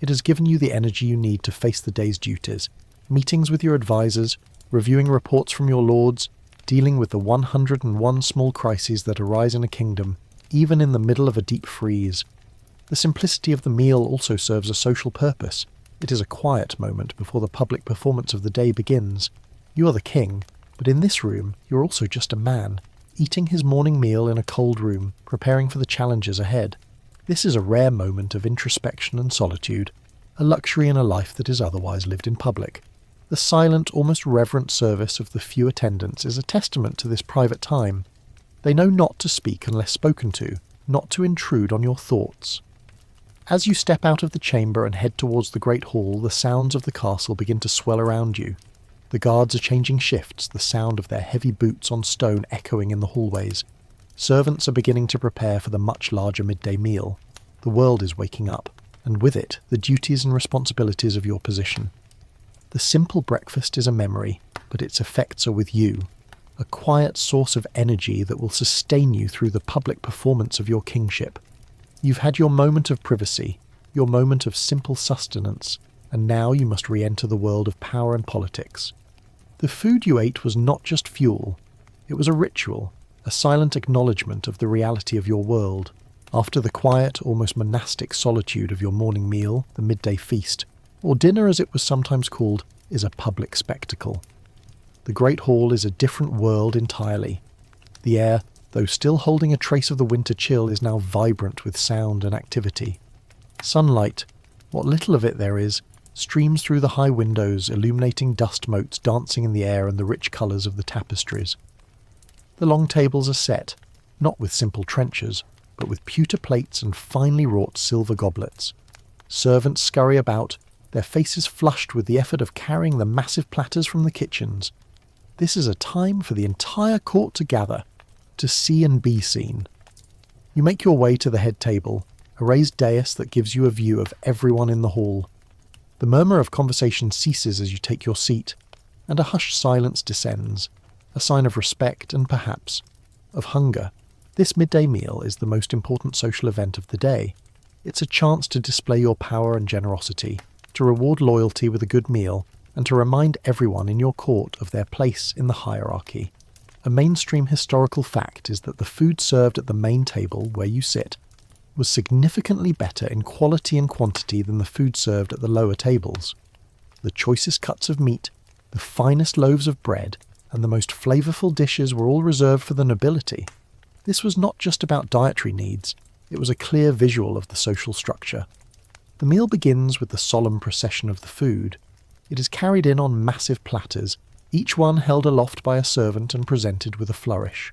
It has given you the energy you need to face the day's duties, meetings with your advisors, reviewing reports from your lords, dealing with the 101 small crises that arise in a kingdom, even in the middle of a deep freeze. The simplicity of the meal also serves a social purpose. It is a quiet moment before the public performance of the day begins. You are the king, But in this room, you're also just a man, eating his morning meal in a cold room, preparing for the challenges ahead. This is a rare moment of introspection and solitude, a luxury in a life that is otherwise lived in public. The silent, almost reverent service of the few attendants is a testament to this private time. They know not to speak unless spoken to, not to intrude on your thoughts. As you step out of the chamber and head towards the great hall, the sounds of the castle begin to swell around you. The guards are changing shifts, the sound of their heavy boots on stone echoing in the hallways. Servants are beginning to prepare for the much larger midday meal. The world is waking up, and with it, the duties and responsibilities of your position. The simple breakfast is a memory, but its effects are with you, a quiet source of energy that will sustain you through the public performance of your kingship. You've had your moment of privacy, your moment of simple sustenance, and now you must re-enter the world of power and politics. The food you ate was not just fuel, it was a ritual, a silent acknowledgement of the reality of your world. After the quiet, almost monastic solitude of your morning meal, the midday feast, or dinner as it was sometimes called, is a public spectacle. The Great Hall is a different world entirely. The air, though still holding a trace of the winter chill, is now vibrant with sound and activity. Sunlight, what little of it there is, streams through the high windows, illuminating dust motes dancing in the air and the rich colours of the tapestries. The long tables are set, not with simple trenchers, but with pewter plates and finely wrought silver goblets. Servants scurry about, their faces flushed with the effort of carrying the massive platters from the kitchens. This is a time for the entire court to gather, to see and be seen. You make your way to the head table, a raised dais that gives you a view of everyone in the hall. The murmur of conversation ceases as you take your seat, and a hushed silence descends, a sign of respect and perhaps of hunger. This midday meal is the most important social event of the day. It's a chance to display your power and generosity, to reward loyalty with a good meal, and to remind everyone in your court of their place in the hierarchy. A mainstream historical fact is that the food served at the main table, where you sit, was significantly better in quality and quantity than the food served at the lower tables. The choicest cuts of meat, the finest loaves of bread, and the most flavourful dishes were all reserved for the nobility. This was not just about dietary needs, it was a clear visual of the social structure. The meal begins with the solemn procession of the food. It is carried in on massive platters, each one held aloft by a servant and presented with a flourish.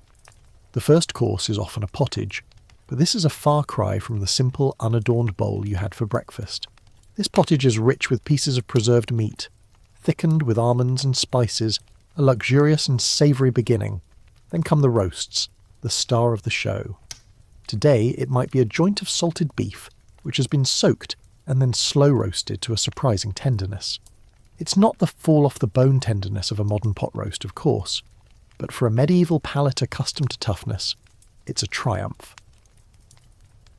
The first course is often a pottage, but this is a far cry from the simple, unadorned bowl you had for breakfast. This pottage is rich with pieces of preserved meat, thickened with almonds and spices, a luxurious and savoury beginning. Then come the roasts, the star of the show. Today it might be a joint of salted beef, which has been soaked and then slow roasted to a surprising tenderness. It's not the fall-off-the-bone tenderness of a modern pot roast, of course, but for a medieval palate accustomed to toughness, it's a triumph.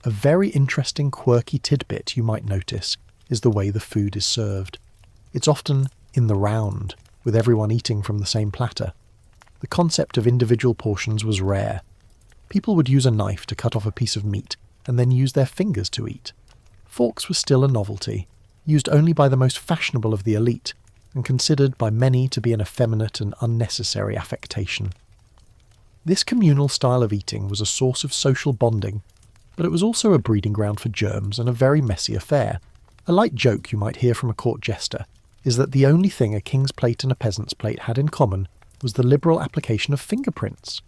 A very interesting, quirky tidbit you might notice is the way the food is served. It's often in the round, with everyone eating from the same platter. The concept of individual portions was rare. People would use a knife to cut off a piece of meat and then use their fingers to eat. Forks were still a novelty, used only by the most fashionable of the elite, and considered by many to be an effeminate and unnecessary affectation. This communal style of eating was a source of social bonding, but it was also a breeding ground for germs and a very messy affair. A light joke you might hear from a court jester is that the only thing a king's plate and a peasant's plate had in common was the liberal application of fingerprints.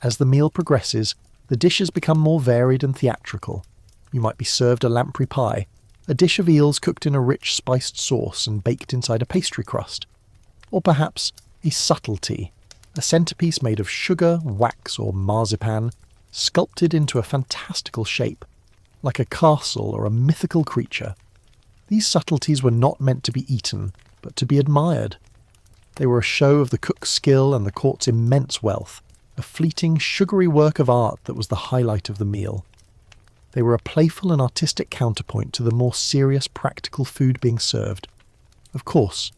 As the meal progresses, the dishes become more varied and theatrical. You might be served a lamprey pie, a dish of eels cooked in a rich spiced sauce and baked inside a pastry crust. Or perhaps a subtlety, a centrepiece made of sugar, wax or marzipan, sculpted into a fantastical shape, like a castle or a mythical creature. These subtleties were not meant to be eaten, but to be admired. They were a show of the cook's skill and the court's immense wealth, a fleeting, sugary work of art that was the highlight of the meal. They were a playful and artistic counterpoint to the more serious, practical food being served. Of course,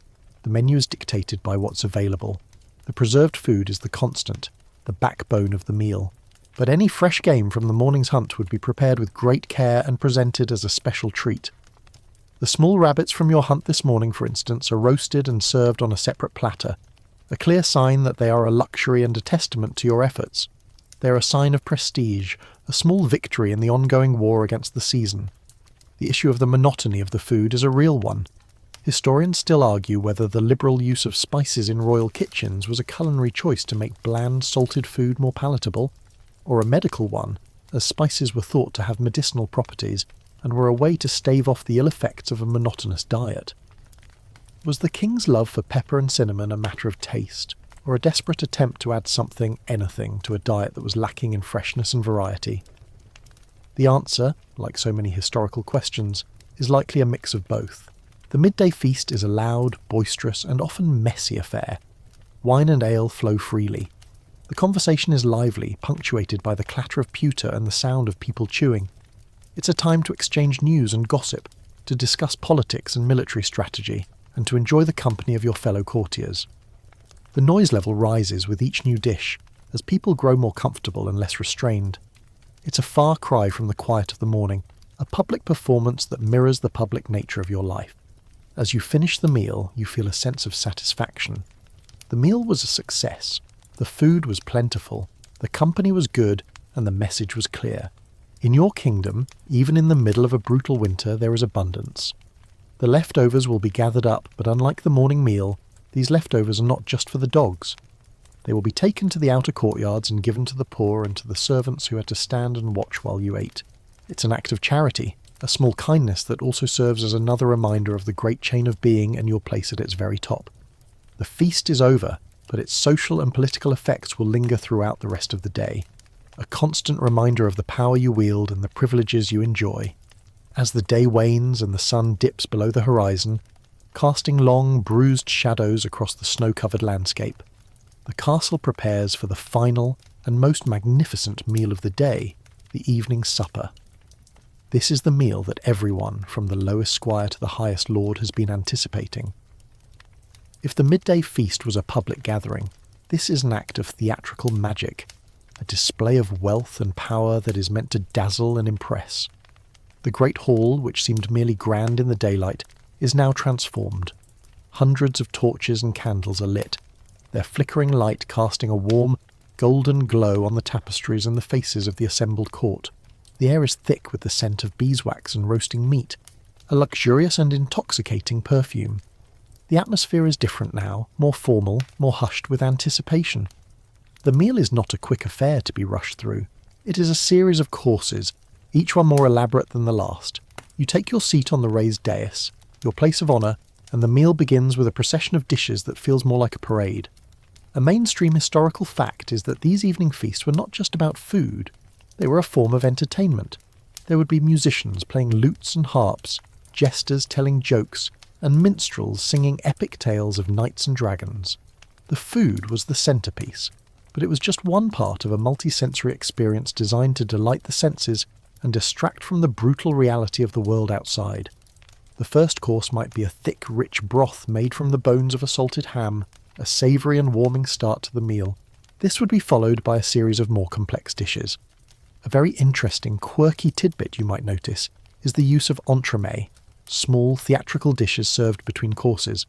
the menu is dictated by what's available. The preserved food is the constant, the backbone of the meal. But any fresh game from the morning's hunt would be prepared with great care and presented as a special treat. The small rabbits from your hunt this morning, for instance, are roasted and served on a separate platter, a clear sign that they are a luxury and a testament to your efforts. They are a sign of prestige, a small victory in the ongoing war against the season. The issue of the monotony of the food is a real one. Historians still argue whether the liberal use of spices in royal kitchens was a culinary choice to make bland, salted food more palatable, or a medical one, as spices were thought to have medicinal properties and were a way to stave off the ill effects of a monotonous diet. Was the king's love for pepper and cinnamon a matter of taste, or a desperate attempt to add anything, to a diet that was lacking in freshness and variety? The answer, like so many historical questions, is likely a mix of both. The midday feast is a loud, boisterous, and often messy affair. Wine and ale flow freely. The conversation is lively, punctuated by the clatter of pewter and the sound of people chewing. It's a time to exchange news and gossip, to discuss politics and military strategy, and to enjoy the company of your fellow courtiers. The noise level rises with each new dish, as people grow more comfortable and less restrained. It's a far cry from the quiet of the morning, a public performance that mirrors the public nature of your life. As you finish the meal, you feel a sense of satisfaction. The meal was a success. The food was plentiful, the company was good, and the message was clear. In your kingdom, even in the middle of a brutal winter, there is abundance. The leftovers will be gathered up, but unlike the morning meal, these leftovers are not just for the dogs. They will be taken to the outer courtyards and given to the poor and to the servants who had to stand and watch while you ate. It's an act of charity, a small kindness that also serves as another reminder of the great chain of being and your place at its very top. The feast is over, but its social and political effects will linger throughout the rest of the day, a constant reminder of the power you wield and the privileges you enjoy. As the day wanes and the sun dips below the horizon, casting long, bruised shadows across the snow-covered landscape, the castle prepares for the final and most magnificent meal of the day, the evening supper. This is the meal that everyone, from the lowest squire to the highest lord, has been anticipating. If the midday feast was a public gathering, this is an act of theatrical magic, a display of wealth and power that is meant to dazzle and impress. The great hall, which seemed merely grand in the daylight, is now transformed. Hundreds of torches and candles are lit, their flickering light casting a warm, golden glow on the tapestries and the faces of the assembled court. The air is thick with the scent of beeswax and roasting meat, a luxurious and intoxicating perfume. The atmosphere is different now, more formal, more hushed with anticipation. The meal is not a quick affair to be rushed through. It is a series of courses, each one more elaborate than the last. You take your seat on the raised dais, your place of honour, and the meal begins with a procession of dishes that feels more like a parade. A mainstream historical fact is that these evening feasts were not just about food. They were a form of entertainment. There would be musicians playing lutes and harps, jesters telling jokes, and minstrels singing epic tales of knights and dragons. The food was the centrepiece, but it was just one part of a multi-sensory experience designed to delight the senses and distract from the brutal reality of the world outside. The first course might be a thick, rich broth made from the bones of a salted ham, a savoury and warming start to the meal. This would be followed by a series of more complex dishes. A very interesting, quirky tidbit you might notice is the use of entremets, small theatrical dishes served between courses.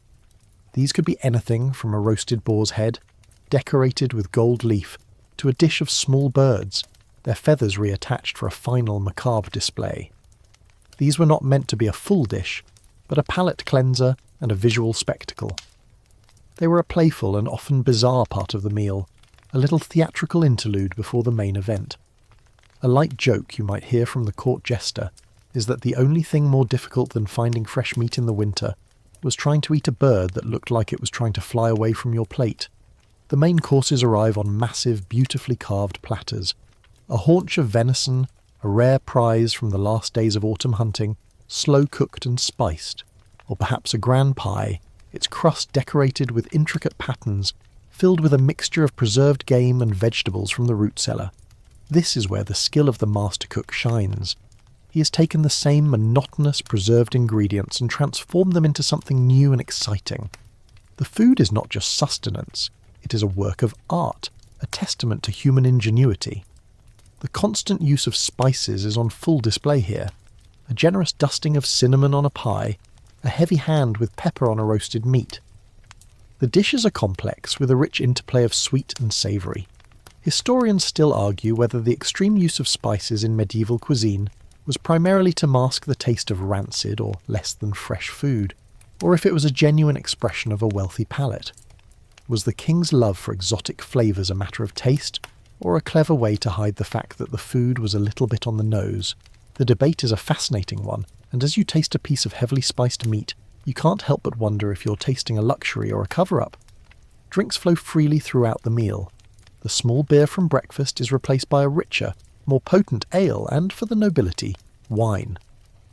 These could be anything from a roasted boar's head, decorated with gold leaf, to a dish of small birds, their feathers reattached for a final macabre display. These were not meant to be a full dish, but a palate cleanser and a visual spectacle. They were a playful and often bizarre part of the meal, a little theatrical interlude before the main event. A light joke you might hear from the court jester is that the only thing more difficult than finding fresh meat in the winter was trying to eat a bird that looked like it was trying to fly away from your plate. The main courses arrive on massive, beautifully carved platters. A haunch of venison, a rare prize from the last days of autumn hunting, slow-cooked and spiced. Or perhaps a grand pie, its crust decorated with intricate patterns, filled with a mixture of preserved game and vegetables from the root cellar. This is where the skill of the master cook shines. He has taken the same monotonous, preserved ingredients and transformed them into something new and exciting. The food is not just sustenance, it is a work of art, a testament to human ingenuity. The constant use of spices is on full display here. A generous dusting of cinnamon on a pie, a heavy hand with pepper on a roasted meat. The dishes are complex, with a rich interplay of sweet and savoury. Historians still argue whether the extreme use of spices in medieval cuisine was primarily to mask the taste of rancid or less than fresh food, or if it was a genuine expression of a wealthy palate. Was the king's love for exotic flavours a matter of taste, or a clever way to hide the fact that the food was a little bit on the nose? The debate is a fascinating one, and as you taste a piece of heavily spiced meat, you can't help but wonder if you're tasting a luxury or a cover-up. Drinks flow freely throughout the meal. The small beer from breakfast is replaced by a richer, more potent ale and, for the nobility, wine.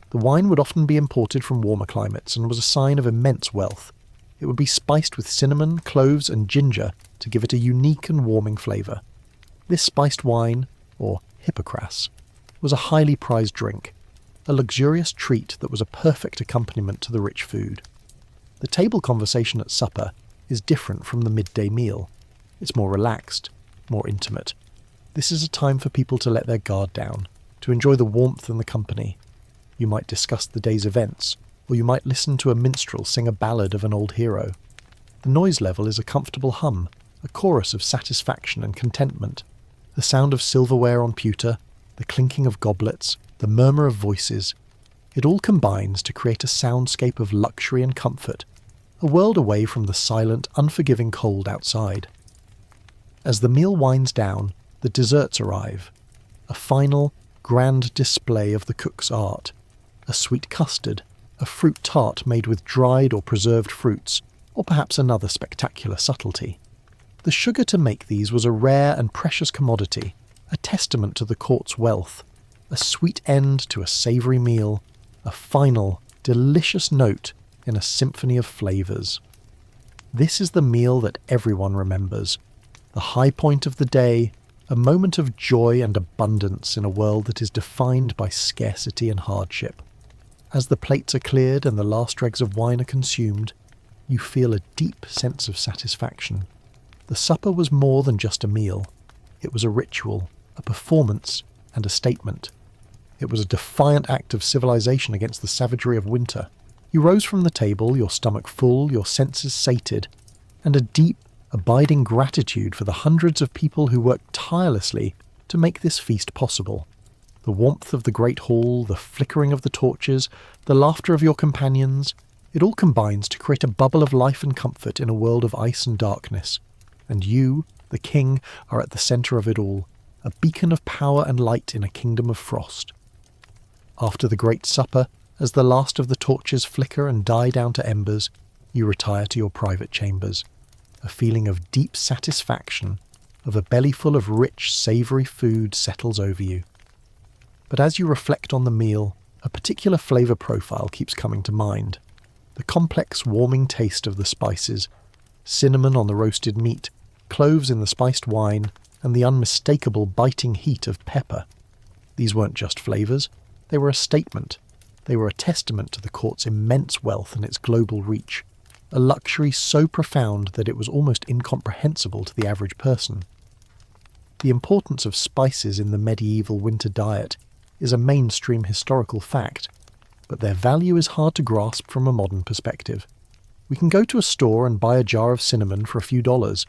The wine would often be imported from warmer climates and was a sign of immense wealth. It would be spiced with cinnamon, cloves and ginger to give it a unique and warming flavour. This spiced wine, or hippocras, was a highly prized drink, a luxurious treat that was a perfect accompaniment to the rich food. The table conversation at supper is different from the midday meal. It's more relaxed, more intimate. This is a time for people to let their guard down, to enjoy the warmth and the company. You might discuss the day's events, or you might listen to a minstrel sing a ballad of an old hero. The noise level is a comfortable hum, a chorus of satisfaction and contentment. The sound of silverware on pewter, the clinking of goblets, the murmur of voices, it all combines to create a soundscape of luxury and comfort, a world away from the silent, unforgiving cold outside. As the meal winds down, the desserts arrive. A final, grand display of the cook's art. A sweet custard, a fruit tart made with dried or preserved fruits, or perhaps another spectacular subtlety. The sugar to make these was a rare and precious commodity, a testament to the court's wealth, a sweet end to a savoury meal, a final, delicious note in a symphony of flavours. This is the meal that everyone remembers, the high point of the day, a moment of joy and abundance in a world that is defined by scarcity and hardship. As the plates are cleared and the last dregs of wine are consumed, you feel a deep sense of satisfaction. The supper was more than just a meal. It was a ritual, a performance, and a statement. It was a defiant act of civilization against the savagery of winter. You rose from the table, your stomach full, your senses sated, and a deep, abiding gratitude for the hundreds of people who worked tirelessly to make this feast possible. The warmth of the great hall, the flickering of the torches, the laughter of your companions, it all combines to create a bubble of life and comfort in a world of ice and darkness. And you, the king, are at the centre of it all, a beacon of power and light in a kingdom of frost. After the great supper, as the last of the torches flicker and die down to embers, you retire to your private chambers. A feeling of deep satisfaction, of a bellyful of rich, savoury food settles over you. But as you reflect on the meal, a particular flavour profile keeps coming to mind. The complex, warming taste of the spices, cinnamon on the roasted meat, cloves in the spiced wine, and the unmistakable biting heat of pepper. These weren't just flavours, they were a statement. They were a testament to the court's immense wealth and its global reach, a luxury so profound that it was almost incomprehensible to the average person. The importance of spices in the medieval winter diet is a mainstream historical fact, but their value is hard to grasp from a modern perspective. We can go to a store and buy a jar of cinnamon for a few dollars.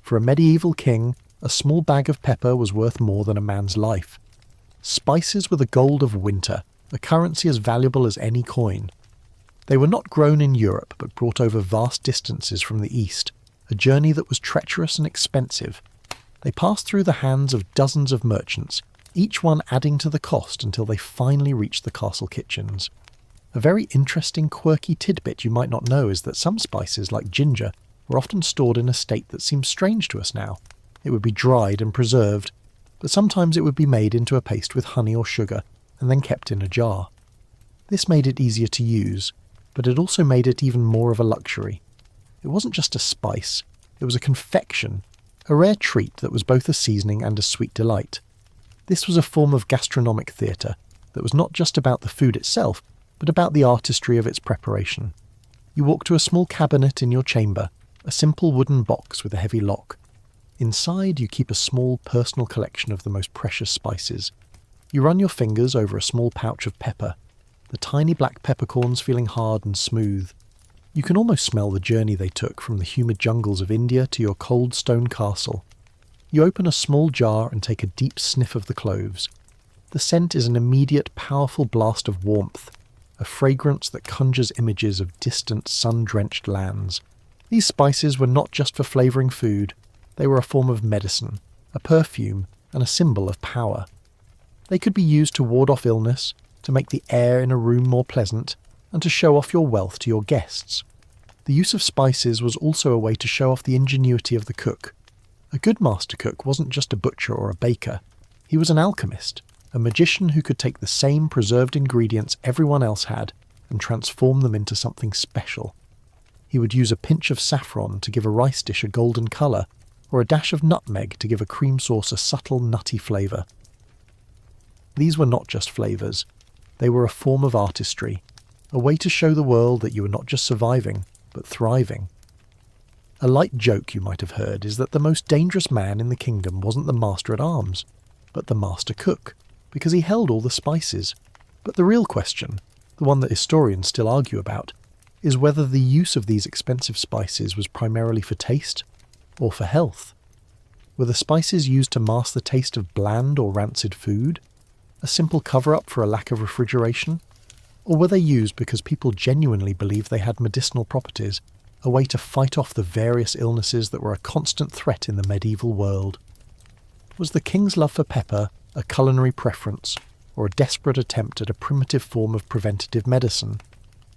For a medieval king, a small bag of pepper was worth more than a man's life. Spices were the gold of winter, a currency as valuable as any coin. They were not grown in Europe, but brought over vast distances from the east, a journey that was treacherous and expensive. They passed through the hands of dozens of merchants, each one adding to the cost until they finally reached the castle kitchens. A very interesting, quirky tidbit you might not know is that some spices, like ginger, were often stored in a state that seems strange to us now. It would be dried and preserved, but sometimes it would be made into a paste with honey or sugar and then kept in a jar. This made it easier to use, but it also made it even more of a luxury. It wasn't just a spice, it was a confection, a rare treat that was both a seasoning and a sweet delight. This was a form of gastronomic theatre that was not just about the food itself, but about the artistry of its preparation. You walk to a small cabinet in your chamber, a simple wooden box with a heavy lock. Inside, you keep a small personal collection of the most precious spices. You run your fingers over a small pouch of pepper, the tiny black peppercorns feeling hard and smooth. You can almost smell the journey they took from the humid jungles of India to your cold stone castle. You open a small jar and take a deep sniff of the cloves. The scent is an immediate, powerful blast of warmth, a fragrance that conjures images of distant, sun-drenched lands. These spices were not just for flavouring food, they were a form of medicine, a perfume, and a symbol of power. They could be used to ward off illness, to make the air in a room more pleasant, and to show off your wealth to your guests. The use of spices was also a way to show off the ingenuity of the cook. A good master cook wasn't just a butcher or a baker. He was an alchemist, a magician who could take the same preserved ingredients everyone else had and transform them into something special. He would use a pinch of saffron to give a rice dish a golden colour, or a dash of nutmeg to give a cream sauce a subtle nutty flavour. These were not just flavours. They were a form of artistry, a way to show the world that you were not just surviving, but thriving. A light joke you might have heard is that the most dangerous man in the kingdom wasn't the master at arms, but the master cook, because he held all the spices. But the real question, the one that historians still argue about, is whether the use of these expensive spices was primarily for taste or for health. Were the spices used to mask the taste of bland or rancid food? A simple cover-up for a lack of refrigeration? Or were they used because people genuinely believed they had medicinal properties, a way to fight off the various illnesses that were a constant threat in the medieval world? Was the king's love for pepper a culinary preference, or a desperate attempt at a primitive form of preventative medicine?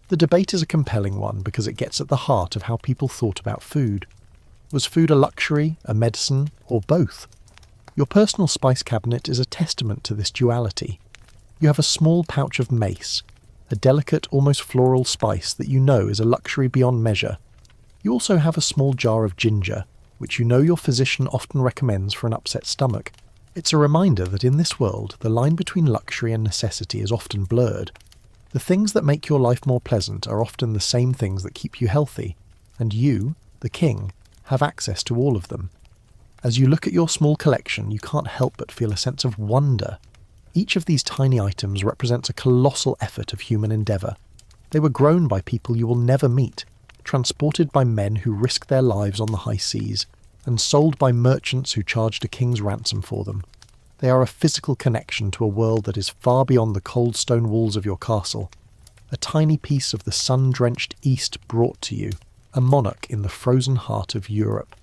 The debate is a compelling one because it gets at the heart of how people thought about food. Was food a luxury, a medicine, or both? Your personal spice cabinet is a testament to this duality. You have a small pouch of mace, a delicate, almost floral spice that you know is a luxury beyond measure. You also have a small jar of ginger, which you know your physician often recommends for an upset stomach. It's a reminder that in this world, the line between luxury and necessity is often blurred. The things that make your life more pleasant are often the same things that keep you healthy, and you, the king, have access to all of them. As you look at your small collection, you can't help but feel a sense of wonder. Each of these tiny items represents a colossal effort of human endeavour. They were grown by people you will never meet, transported by men who risked their lives on the high seas, and sold by merchants who charged a king's ransom for them. They are a physical connection to a world that is far beyond the cold stone walls of your castle. A tiny piece of the sun-drenched East brought to you, a monarch in the frozen heart of Europe.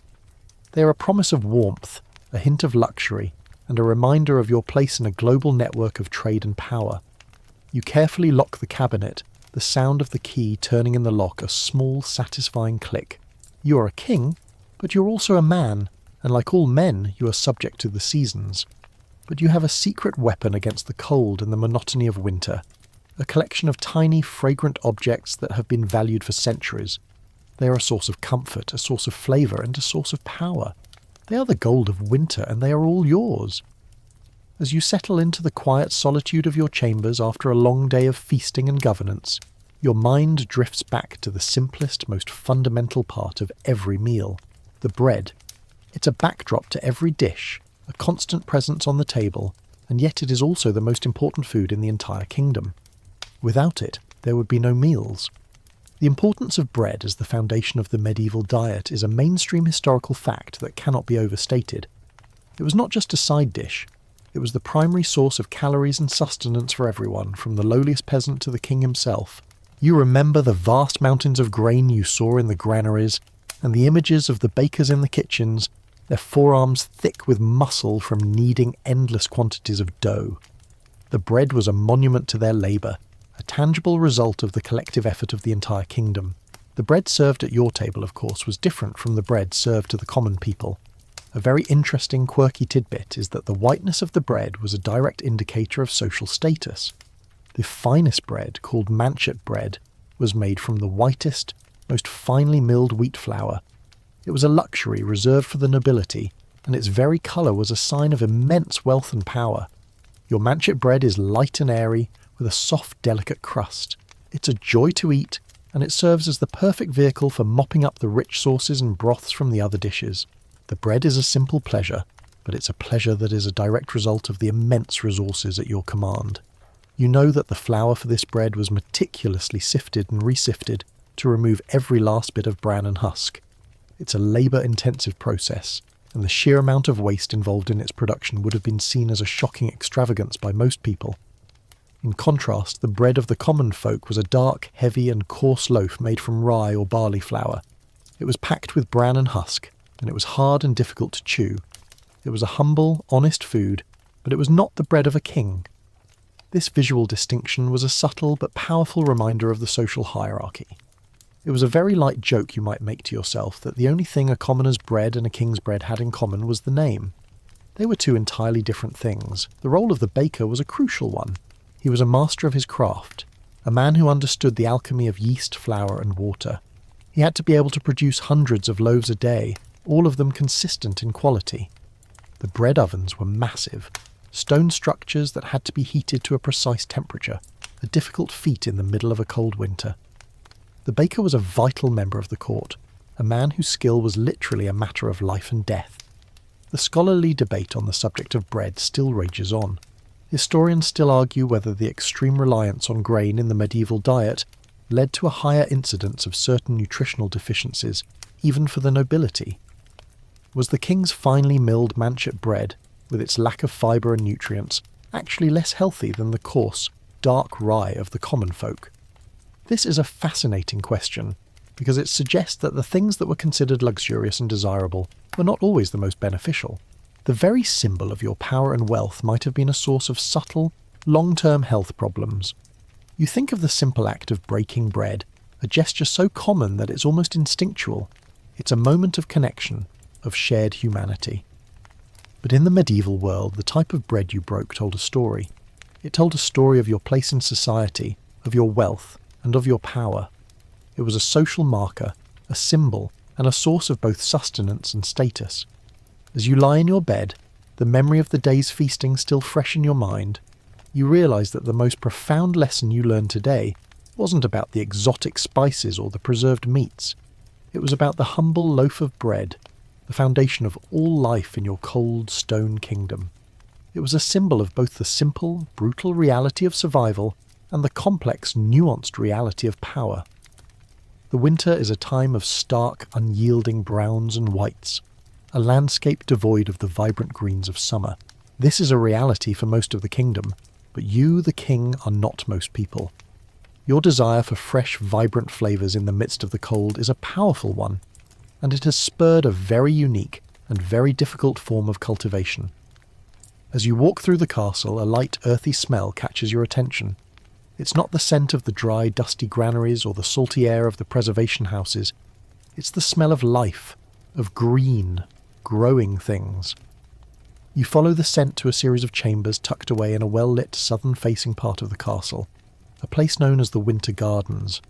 They are a promise of warmth, a hint of luxury, and a reminder of your place in a global network of trade and power. You carefully lock the cabinet, the sound of the key turning in the lock a small, satisfying click. You are a king, but you're also a man, and like all men, you are subject to the seasons. But you have a secret weapon against the cold and the monotony of winter, a collection of tiny, fragrant objects that have been valued for centuries. They are a source of comfort, a source of flavour, and a source of power. They are the gold of winter, and they are all yours. As you settle into the quiet solitude of your chambers after a long day of feasting and governance, your mind drifts back to the simplest, most fundamental part of every meal, the bread. It's a backdrop to every dish, a constant presence on the table, and yet it is also the most important food in the entire kingdom. Without it, there would be no meals. The importance of bread as the foundation of the medieval diet is a mainstream historical fact that cannot be overstated. It was not just a side dish. It was the primary source of calories and sustenance for everyone, from the lowliest peasant to the king himself. You remember the vast mountains of grain you saw in the granaries, and the images of the bakers in the kitchens, their forearms thick with muscle from kneading endless quantities of dough. The bread was a monument to their labour, a tangible result of the collective effort of the entire kingdom. The bread served at your table, of course, was different from the bread served to the common people. A very interesting, quirky tidbit is that the whiteness of the bread was a direct indicator of social status. The finest bread, called manchet bread, was made from the whitest, most finely milled wheat flour. It was a luxury reserved for the nobility, and its very colour was a sign of immense wealth and power. Your manchet bread is light and airy, with a soft, delicate crust. It's a joy to eat, and it serves as the perfect vehicle for mopping up the rich sauces and broths from the other dishes. The bread is a simple pleasure, but it's a pleasure that is a direct result of the immense resources at your command. You know that the flour for this bread was meticulously sifted and resifted to remove every last bit of bran and husk. It's a labour-intensive process, and the sheer amount of waste involved in its production would have been seen as a shocking extravagance by most people. In contrast, the bread of the common folk was a dark, heavy and coarse loaf made from rye or barley flour. It was packed with bran and husk, and it was hard and difficult to chew. It was a humble, honest food, but it was not the bread of a king. This visual distinction was a subtle but powerful reminder of the social hierarchy. It was a very light joke you might make to yourself that the only thing a commoner's bread and a king's bread had in common was the name. They were two entirely different things. The role of the baker was a crucial one. He was a master of his craft, a man who understood the alchemy of yeast, flour and water. He had to be able to produce hundreds of loaves a day, all of them consistent in quality. The bread ovens were massive, stone structures that had to be heated to a precise temperature, a difficult feat in the middle of a cold winter. The baker was a vital member of the court, a man whose skill was literally a matter of life and death. The scholarly debate on the subject of bread still rages on. Historians still argue whether the extreme reliance on grain in the medieval diet led to a higher incidence of certain nutritional deficiencies, even for the nobility. Was the king's finely milled manchet bread, with its lack of fibre and nutrients, actually less healthy than the coarse, dark rye of the common folk? This is a fascinating question, because it suggests that the things that were considered luxurious and desirable were not always the most beneficial. The very symbol of your power and wealth might have been a source of subtle, long-term health problems. You think of the simple act of breaking bread, a gesture so common that it's almost instinctual. It's a moment of connection, of shared humanity. But in the medieval world, the type of bread you broke told a story. It told a story of your place in society, of your wealth, and of your power. It was a social marker, a symbol, and a source of both sustenance and status. As you lie in your bed, the memory of the day's feasting still fresh in your mind, you realise that the most profound lesson you learned today wasn't about the exotic spices or the preserved meats. It was about the humble loaf of bread, the foundation of all life in your cold stone kingdom. It was a symbol of both the simple, brutal reality of survival and the complex, nuanced reality of power. The winter is a time of stark, unyielding browns and whites, a landscape devoid of the vibrant greens of summer. This is a reality for most of the kingdom, but you, the king, are not most people. Your desire for fresh, vibrant flavours in the midst of the cold is a powerful one, and it has spurred a very unique and very difficult form of cultivation. As you walk through the castle, a light, earthy smell catches your attention. It's not the scent of the dry, dusty granaries or the salty air of the preservation houses. It's the smell of life, of green, growing things. You follow the scent to a series of chambers tucked away in a well-lit southern-facing part of the castle, a place known as the Winter Gardens.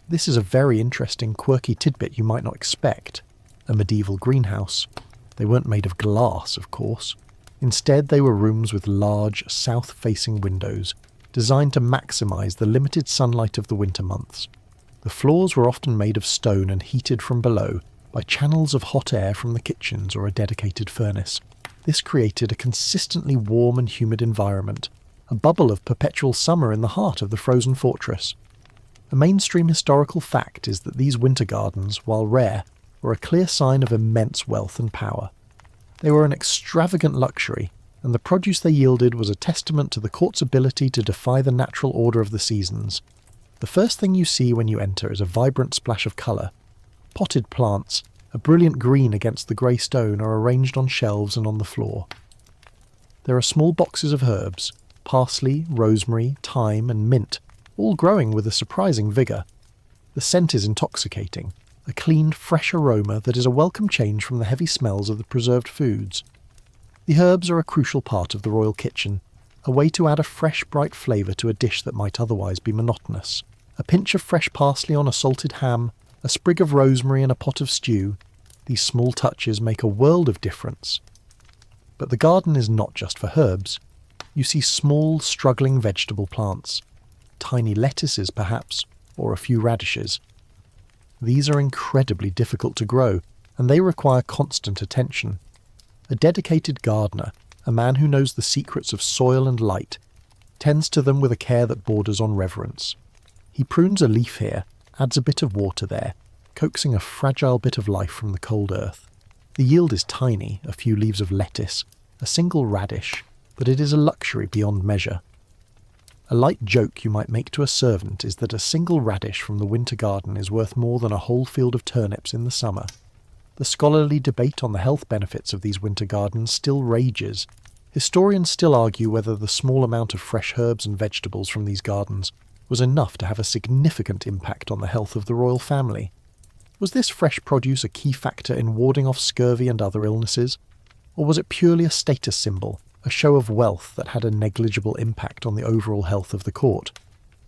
This is a very interesting, quirky tidbit you might not expect. A medieval greenhouse. They weren't made of glass, of course. Instead, they were rooms with large, south-facing windows, designed to maximise the limited sunlight of the winter months. The floors were often made of stone and heated from below by channels of hot air from the kitchens or a dedicated furnace. This created a consistently warm and humid environment, a bubble of perpetual summer in the heart of the frozen fortress. A mainstream historical fact is that these winter gardens, while rare, were a clear sign of immense wealth and power. They were an extravagant luxury, and the produce they yielded was a testament to the court's ability to defy the natural order of the seasons. The first thing you see when you enter is a vibrant splash of colour. Potted plants, a brilliant green against the grey stone, are arranged on shelves and on the floor. There are small boxes of herbs, parsley, rosemary, thyme and mint, all growing with a surprising vigour. The scent is intoxicating, a clean, fresh aroma that is a welcome change from the heavy smells of the preserved foods. The herbs are a crucial part of the royal kitchen, a way to add a fresh, bright flavour to a dish that might otherwise be monotonous. A pinch of fresh parsley on a salted ham, a sprig of rosemary in a pot of stew, these small touches make a world of difference. But the garden is not just for herbs. You see small, struggling vegetable plants, tiny lettuces perhaps, or a few radishes. These are incredibly difficult to grow, and they require constant attention. A dedicated gardener, a man who knows the secrets of soil and light, tends to them with a care that borders on reverence. He prunes a leaf here, adds a bit of water there, coaxing a fragile bit of life from the cold earth. The yield is tiny, a few leaves of lettuce, a single radish, but it is a luxury beyond measure. A light joke you might make to a servant is that a single radish from the winter garden is worth more than a whole field of turnips in the summer. The scholarly debate on the health benefits of these winter gardens still rages. Historians still argue whether the small amount of fresh herbs and vegetables from these gardens was enough to have a significant impact on the health of the royal family. Was this fresh produce a key factor in warding off scurvy and other illnesses? Or was it purely a status symbol, a show of wealth that had a negligible impact on the overall health of the court?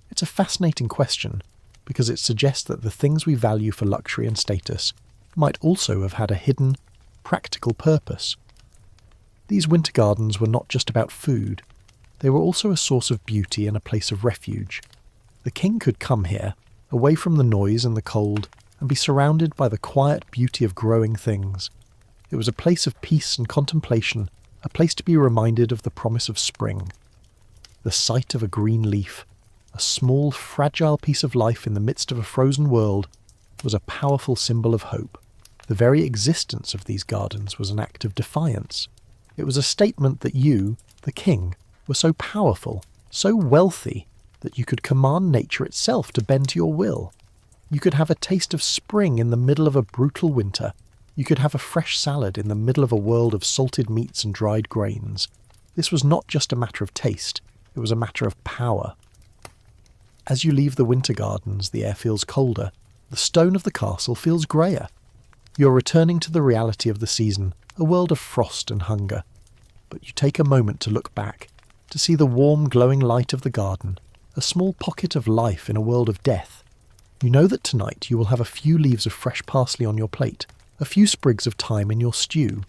It's a fascinating question, because it suggests that the things we value for luxury and status might also have had a hidden, practical purpose. These winter gardens were not just about food, they were also a source of beauty and a place of refuge. The king could come here, away from the noise and the cold, and be surrounded by the quiet beauty of growing things. It was a place of peace and contemplation, a place to be reminded of the promise of spring. The sight of a green leaf, a small, fragile piece of life in the midst of a frozen world, was a powerful symbol of hope. The very existence of these gardens was an act of defiance. It was a statement that you, the king, were so powerful, so wealthy, that you could command nature itself to bend to your will. You could have a taste of spring in the middle of a brutal winter. You could have a fresh salad in the middle of a world of salted meats and dried grains. This was not just a matter of taste, it was a matter of power. As you leave the winter gardens, the air feels colder. The stone of the castle feels greyer. You're returning to the reality of the season, a world of frost and hunger. But you take a moment to look back, to see the warm, glowing light of the garden, a small pocket of life in a world of death. You know that tonight you will have a few leaves of fresh parsley on your plate, a few sprigs of thyme in your stew.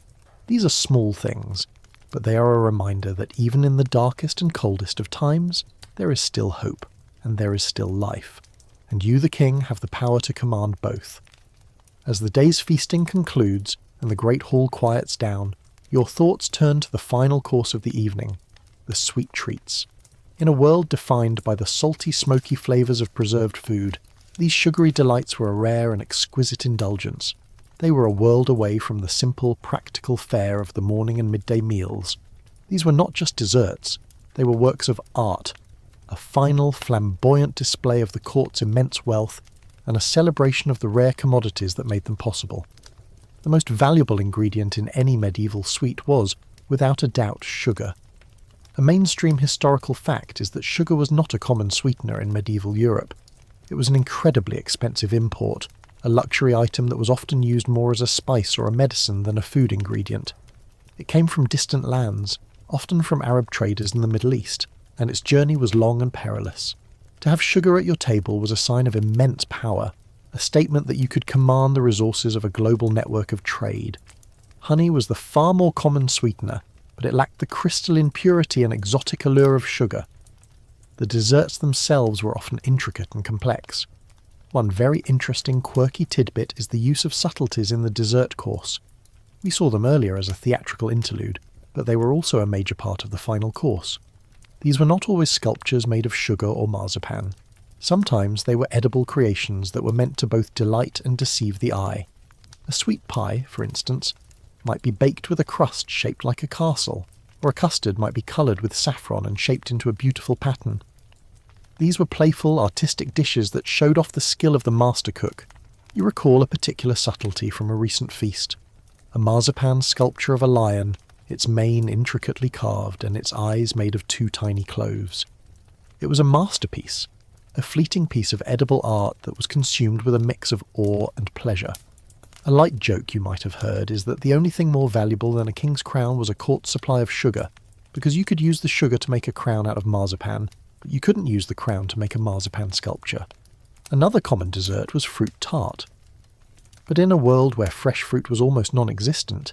These are small things, but they are a reminder that even in the darkest and coldest of times, there is still hope, and there is still life. And you, the king, have the power to command both. As the day's feasting concludes and the great hall quiets down, your thoughts turn to the final course of the evening, the sweet treats. In a world defined by the salty, smoky flavours of preserved food, these sugary delights were a rare and exquisite indulgence. They were a world away from the simple, practical fare of the morning and midday meals. These were not just desserts, they were works of art, a final, flamboyant display of the court's immense wealth, and a celebration of the rare commodities that made them possible. The most valuable ingredient in any medieval sweet was, without a doubt, sugar. A mainstream historical fact is that sugar was not a common sweetener in medieval Europe. It was an incredibly expensive import, a luxury item that was often used more as a spice or a medicine than a food ingredient. It came from distant lands, often from Arab traders in the Middle East, and its journey was long and perilous. To have sugar at your table was a sign of immense power, a statement that you could command the resources of a global network of trade. Honey was the far more common sweetener, but it lacked the crystalline purity and exotic allure of sugar. The desserts themselves were often intricate and complex. One very interesting, quirky tidbit is the use of subtleties in the dessert course. We saw them earlier as a theatrical interlude, but they were also a major part of the final course. These were not always sculptures made of sugar or marzipan. Sometimes they were edible creations that were meant to both delight and deceive the eye. A sweet pie, for instance, might be baked with a crust shaped like a castle, or a custard might be coloured with saffron and shaped into a beautiful pattern. These were playful, artistic dishes that showed off the skill of the master cook. You recall a particular subtlety from a recent feast. A marzipan sculpture of a lion, its mane intricately carved and its eyes made of 2 tiny cloves. It was a masterpiece, a fleeting piece of edible art that was consumed with a mix of awe and pleasure. A light joke you might have heard is that the only thing more valuable than a king's crown was a court supply of sugar, because you could use the sugar to make a crown out of marzipan, but you couldn't use the crown to make a marzipan sculpture. Another common dessert was fruit tart. But in a world where fresh fruit was almost non-existent,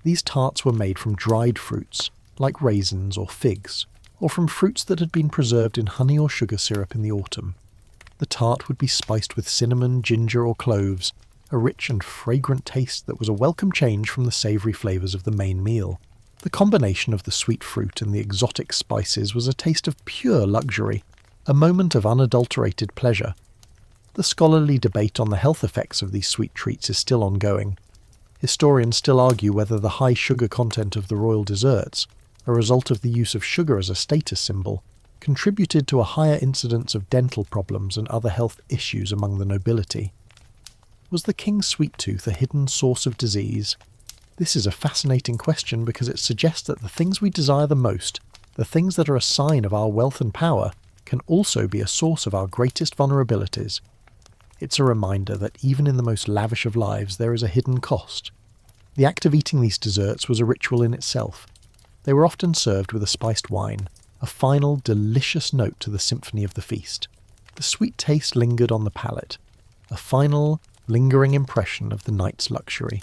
these tarts were made from dried fruits, like raisins or figs, or from fruits that had been preserved in honey or sugar syrup in the autumn. The tart would be spiced with cinnamon, ginger or cloves, a rich and fragrant taste that was a welcome change from the savoury flavours of the main meal. The combination of the sweet fruit and the exotic spices was a taste of pure luxury, a moment of unadulterated pleasure. The scholarly debate on the health effects of these sweet treats is still ongoing. Historians still argue whether the high sugar content of the royal desserts, a result of the use of sugar as a status symbol, contributed to a higher incidence of dental problems and other health issues among the nobility. Was the king's sweet tooth a hidden source of disease? This is a fascinating question because it suggests that the things we desire the most, the things that are a sign of our wealth and power, can also be a source of our greatest vulnerabilities. It's a reminder that even in the most lavish of lives there is a hidden cost. The act of eating these desserts was a ritual in itself. They were often served with a spiced wine, a final, delicious note to the symphony of the feast. The sweet taste lingered on the palate, a final, lingering impression of the night's luxury.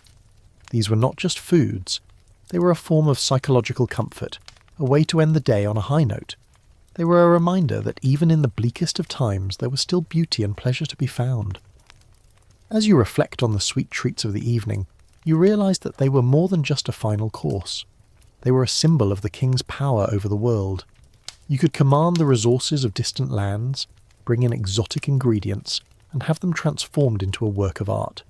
These were not just foods, they were a form of psychological comfort, a way to end the day on a high note. They were a reminder that even in the bleakest of times there was still beauty and pleasure to be found. As you reflect on the sweet treats of the evening, you realise that they were more than just a final course. They were a symbol of the king's power over the world. You could command the resources of distant lands, bring in exotic ingredients, and have them transformed into a work of art.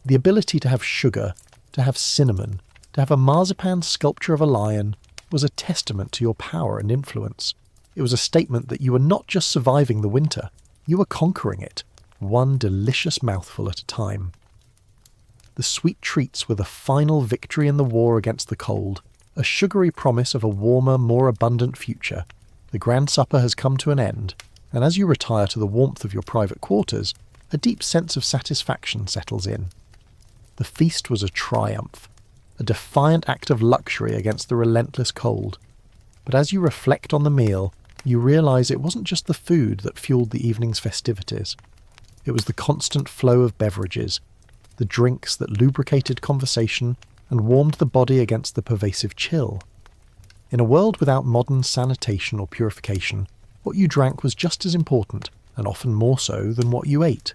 The ability to have sugar, to have cinnamon, to have a marzipan sculpture of a lion, was a testament to your power and influence. It was a statement that you were not just surviving the winter, you were conquering it, one delicious mouthful at a time. The sweet treats were the final victory in the war against the cold, a sugary promise of a warmer, more abundant future. The grand supper has come to an end, and as you retire to the warmth of your private quarters, a deep sense of satisfaction settles in. The feast was a triumph, a defiant act of luxury against the relentless cold. But as you reflect on the meal, you realise it wasn't just the food that fueled the evening's festivities. It was the constant flow of beverages, the drinks that lubricated conversation and warmed the body against the pervasive chill. In a world without modern sanitation or purification, what you drank was just as important, and often more so, than what you ate.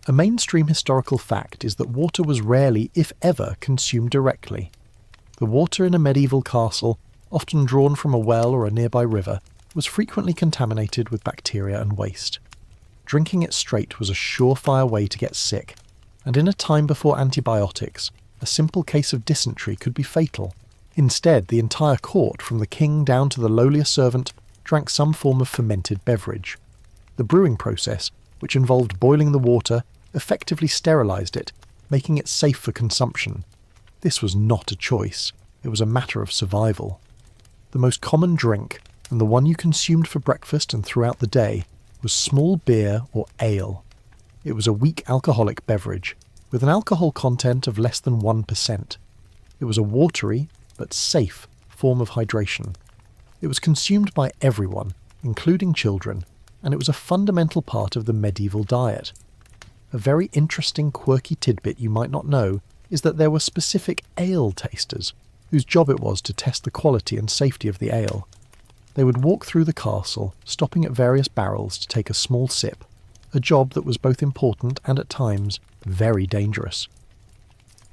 A mainstream historical fact is that water was rarely, if ever, consumed directly. The water in a medieval castle, often drawn from a well or a nearby river, was frequently contaminated with bacteria and waste. Drinking it straight was a surefire way to get sick, and in a time before antibiotics, a simple case of dysentery could be fatal. Instead, the entire court, from the king down to the lowliest servant, drank some form of fermented beverage. The brewing process, which involved boiling the water, effectively sterilised it, making it safe for consumption. This was not a choice, it was a matter of survival. The most common drink, and the one you consumed for breakfast and throughout the day, was small beer or ale. It was a weak alcoholic beverage, with an alcohol content of less than 1%. It was a watery, but safe, form of hydration. It was consumed by everyone, including children, and it was a fundamental part of the medieval diet. A very interesting, quirky tidbit you might not know is that there were specific ale tasters, whose job it was to test the quality and safety of the ale. They would walk through the castle, stopping at various barrels to take a small sip, a job that was both important and at times very dangerous.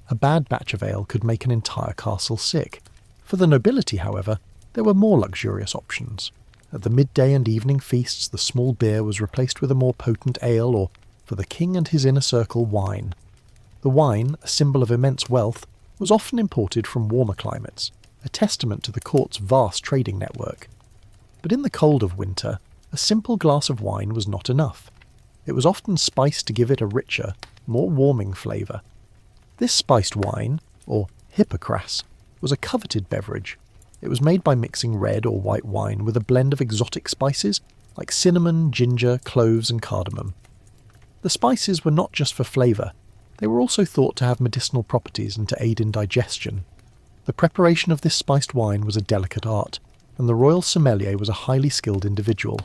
A bad batch of ale could make an entire castle sick. For the nobility, however, there were more luxurious options. At the midday and evening feasts, the small beer was replaced with a more potent ale or, for the king and his inner circle, wine. The wine, a symbol of immense wealth, was often imported from warmer climates, a testament to the court's vast trading network. But in the cold of winter, a simple glass of wine was not enough. It was often spiced to give it a richer, more warming flavour. This spiced wine, or hypocras, was a coveted beverage. It was made by mixing red or white wine with a blend of exotic spices like cinnamon, ginger, cloves and cardamom. The spices were not just for flavour, they were also thought to have medicinal properties and to aid in digestion. The preparation of this spiced wine was a delicate art, and the royal sommelier was a highly skilled individual.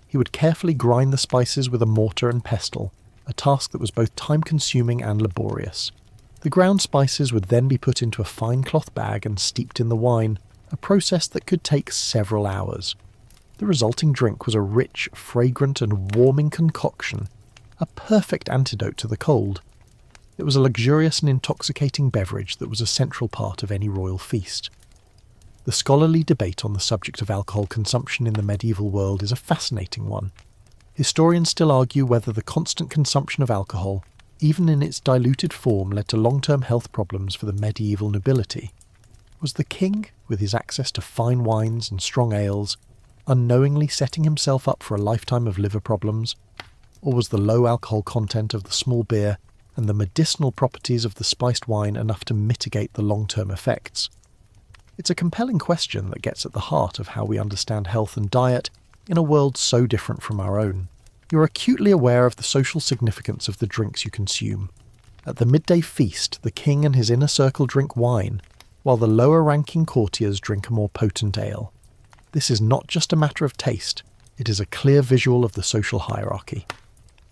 He would carefully grind the spices with a mortar and pestle, a task that was both time-consuming and laborious. The ground spices would then be put into a fine cloth bag and steeped in the wine, a process that could take several hours. The resulting drink was a rich, fragrant and warming concoction, a perfect antidote to the cold. It was a luxurious and intoxicating beverage that was a central part of any royal feast. The scholarly debate on the subject of alcohol consumption in the medieval world is a fascinating one. Historians still argue whether the constant consumption of alcohol, even in its diluted form, led to long-term health problems for the medieval nobility. Was the king, with his access to fine wines and strong ales, unknowingly setting himself up for a lifetime of liver problems? Or was the low alcohol content of the small beer and the medicinal properties of the spiced wine enough to mitigate the long-term effects? It's a compelling question that gets at the heart of how we understand health and diet in a world so different from our own. You're acutely aware of the social significance of the drinks you consume. At the midday feast, the king and his inner circle drink wine, while the lower-ranking courtiers drink a more potent ale. This is not just a matter of taste, it is a clear visual of the social hierarchy.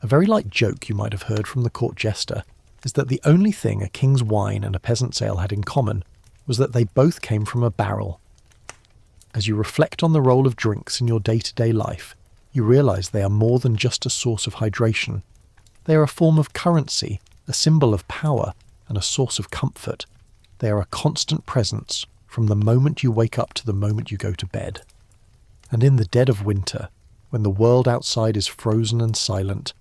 A very light joke you might have heard from the court jester is that the only thing a king's wine and a peasant's ale had in common was that they both came from a barrel. As you reflect on the role of drinks in your day-to-day life, you realise they are more than just a source of hydration. They are a form of currency, a symbol of power, and a source of comfort. They are a constant presence from the moment you wake up to the moment you go to bed. And in the dead of winter, when the world outside is frozen and silent,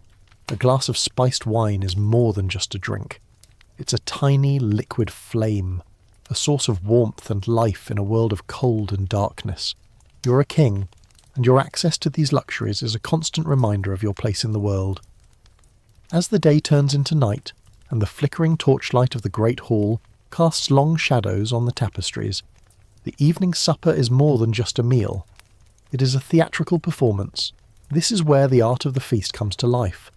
a glass of spiced wine is more than just a drink. It's a tiny liquid flame, a source of warmth and life in a world of cold and darkness. You're a king, and your access to these luxuries is a constant reminder of your place in the world. As the day turns into night, and the flickering torchlight of the great hall casts long shadows on the tapestries, the evening supper is more than just a meal. It is a theatrical performance. This is where the art of the feast comes to life.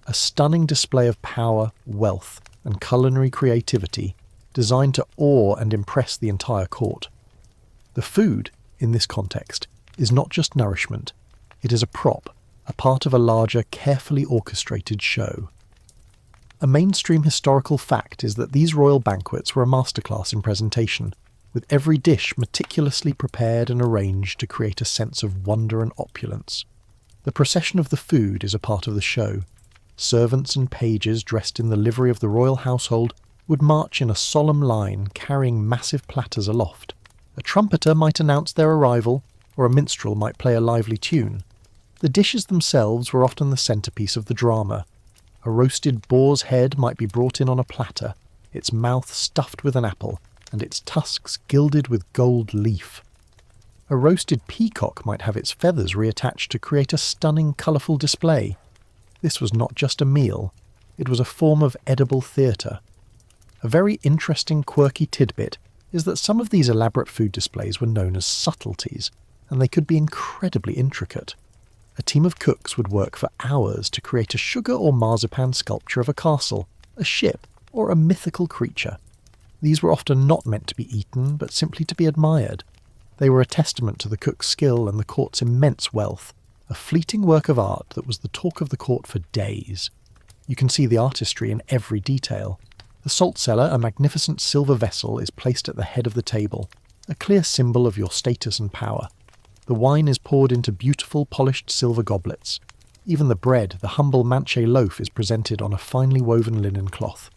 A stunning display of power, wealth, and culinary creativity designed to awe and impress the entire court. The food, in this context, is not just nourishment. It is a prop, a part of a larger, carefully orchestrated show. A mainstream historical fact is that these royal banquets were a masterclass in presentation, with every dish meticulously prepared and arranged to create a sense of wonder and opulence. The procession of the food is a part of the show. Servants and pages dressed in the livery of the royal household would march in a solemn line carrying massive platters aloft. A trumpeter might announce their arrival, or a minstrel might play a lively tune. The dishes themselves were often the centrepiece of the drama. A roasted boar's head might be brought in on a platter, its mouth stuffed with an apple, and its tusks gilded with gold leaf. A roasted peacock might have its feathers reattached to create a stunning, colourful display. This was not just a meal, it was a form of edible theatre. A very interesting, quirky tidbit is that some of these elaborate food displays were known as subtleties, and they could be incredibly intricate. A team of cooks would work for hours to create a sugar or marzipan sculpture of a castle, a ship, or a mythical creature. These were often not meant to be eaten, but simply to be admired. They were a testament to the cook's skill and the court's immense wealth, a fleeting work of art that was the talk of the court for days. You can see the artistry in every detail. The salt cellar, a magnificent silver vessel, is placed at the head of the table, a clear symbol of your status and power. The wine is poured into beautiful polished silver goblets. Even the bread, the humble manche loaf, is presented on a finely woven linen cloth.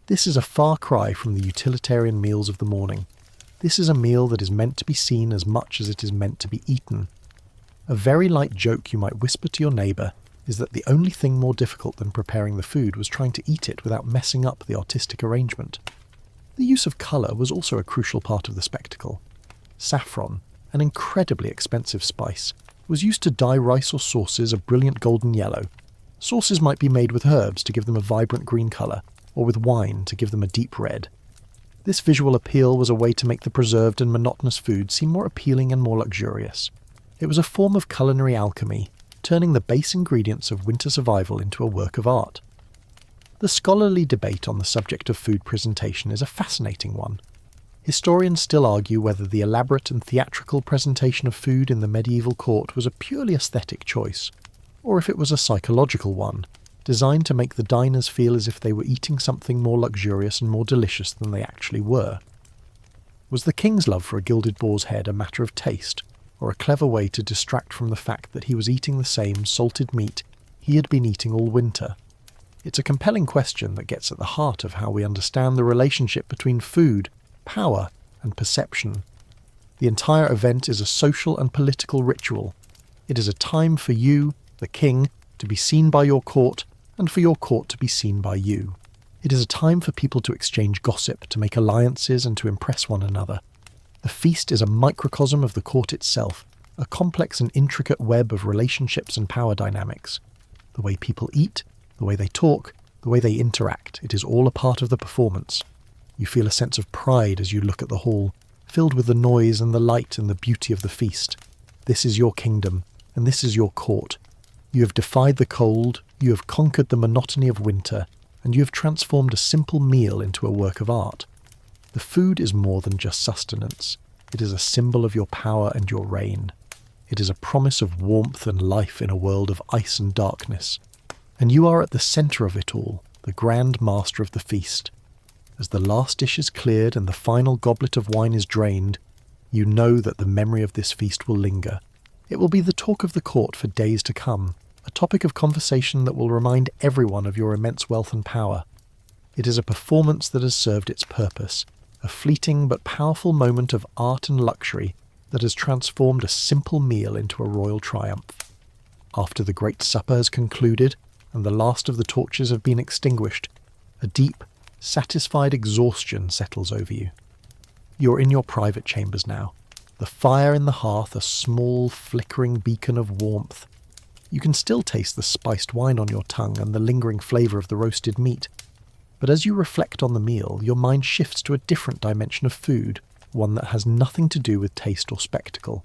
This is a far cry from the utilitarian meals of the morning. This is a meal that is meant to be seen as much as it is meant to be eaten. A very light joke you might whisper to your neighbour is that the only thing more difficult than preparing the food was trying to eat it without messing up the artistic arrangement. The use of colour was also a crucial part of the spectacle. Saffron, an incredibly expensive spice, was used to dye rice or sauces a brilliant golden yellow. Sauces might be made with herbs to give them a vibrant green colour, or with wine to give them a deep red. This visual appeal was a way to make the preserved and monotonous food seem more appealing and more luxurious. It was a form of culinary alchemy, turning the base ingredients of winter survival into a work of art. The scholarly debate on the subject of food presentation is a fascinating one. Historians still argue whether the elaborate and theatrical presentation of food in the medieval court was a purely aesthetic choice, or if it was a psychological one, designed to make the diners feel as if they were eating something more luxurious and more delicious than they actually were. Was the king's love for a gilded boar's head a matter of taste, or a clever way to distract from the fact that he was eating the same salted meat he had been eating all winter? It's a compelling question that gets at the heart of how we understand the relationship between food, power, and perception. The entire event is a social and political ritual. It is a time for you, the king, to be seen by your court, and for your court to be seen by you. It is a time for people to exchange gossip, to make alliances, and to impress one another. The feast is a microcosm of the court itself, a complex and intricate web of relationships and power dynamics. The way people eat, the way they talk, the way they interact, it is all a part of the performance. You feel a sense of pride as you look at the hall, filled with the noise and the light and the beauty of the feast. This is your kingdom, and this is your court. You have defied the cold, you have conquered the monotony of winter, and you have transformed a simple meal into a work of art. The food is more than just sustenance. It is a symbol of your power and your reign. It is a promise of warmth and life in a world of ice and darkness. And you are at the centre of it all, the grand master of the feast. As the last dish is cleared and the final goblet of wine is drained, you know that the memory of this feast will linger. It will be the talk of the court for days to come, a topic of conversation that will remind everyone of your immense wealth and power. It is a performance that has served its purpose, a fleeting but powerful moment of art and luxury that has transformed a simple meal into a royal triumph. After the great supper has concluded and the last of the torches have been extinguished, a deep, satisfied exhaustion settles over you. You're in your private chambers now, the fire in the hearth a small, flickering beacon of warmth. You can still taste the spiced wine on your tongue and the lingering flavour of the roasted meat. But as you reflect on the meal, your mind shifts to a different dimension of food, one that has nothing to do with taste or spectacle.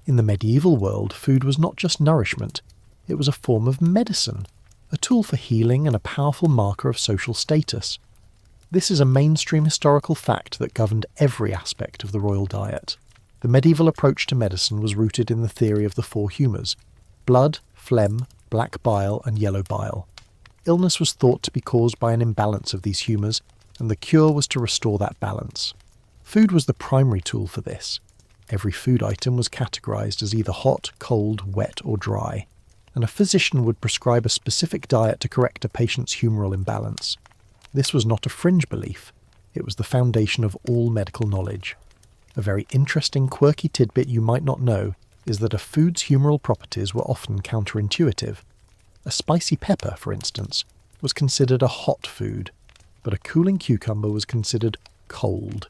In the medieval world, food was not just nourishment, it was a form of medicine, a tool for healing and a powerful marker of social status. This is a mainstream historical fact that governed every aspect of the royal diet. The medieval approach to medicine was rooted in the theory of the four humours: blood, phlegm, black bile, and yellow bile. Illness was thought to be caused by an imbalance of these humours, and the cure was to restore that balance. Food was the primary tool for this. Every food item was categorised as either hot, cold, wet, or dry, and a physician would prescribe a specific diet to correct a patient's humoral imbalance. This was not a fringe belief, it was the foundation of all medical knowledge. A very interesting, quirky tidbit you might not know is that a food's humoral properties were often counterintuitive. A spicy pepper, for instance, was considered a hot food, but a cooling cucumber was considered cold.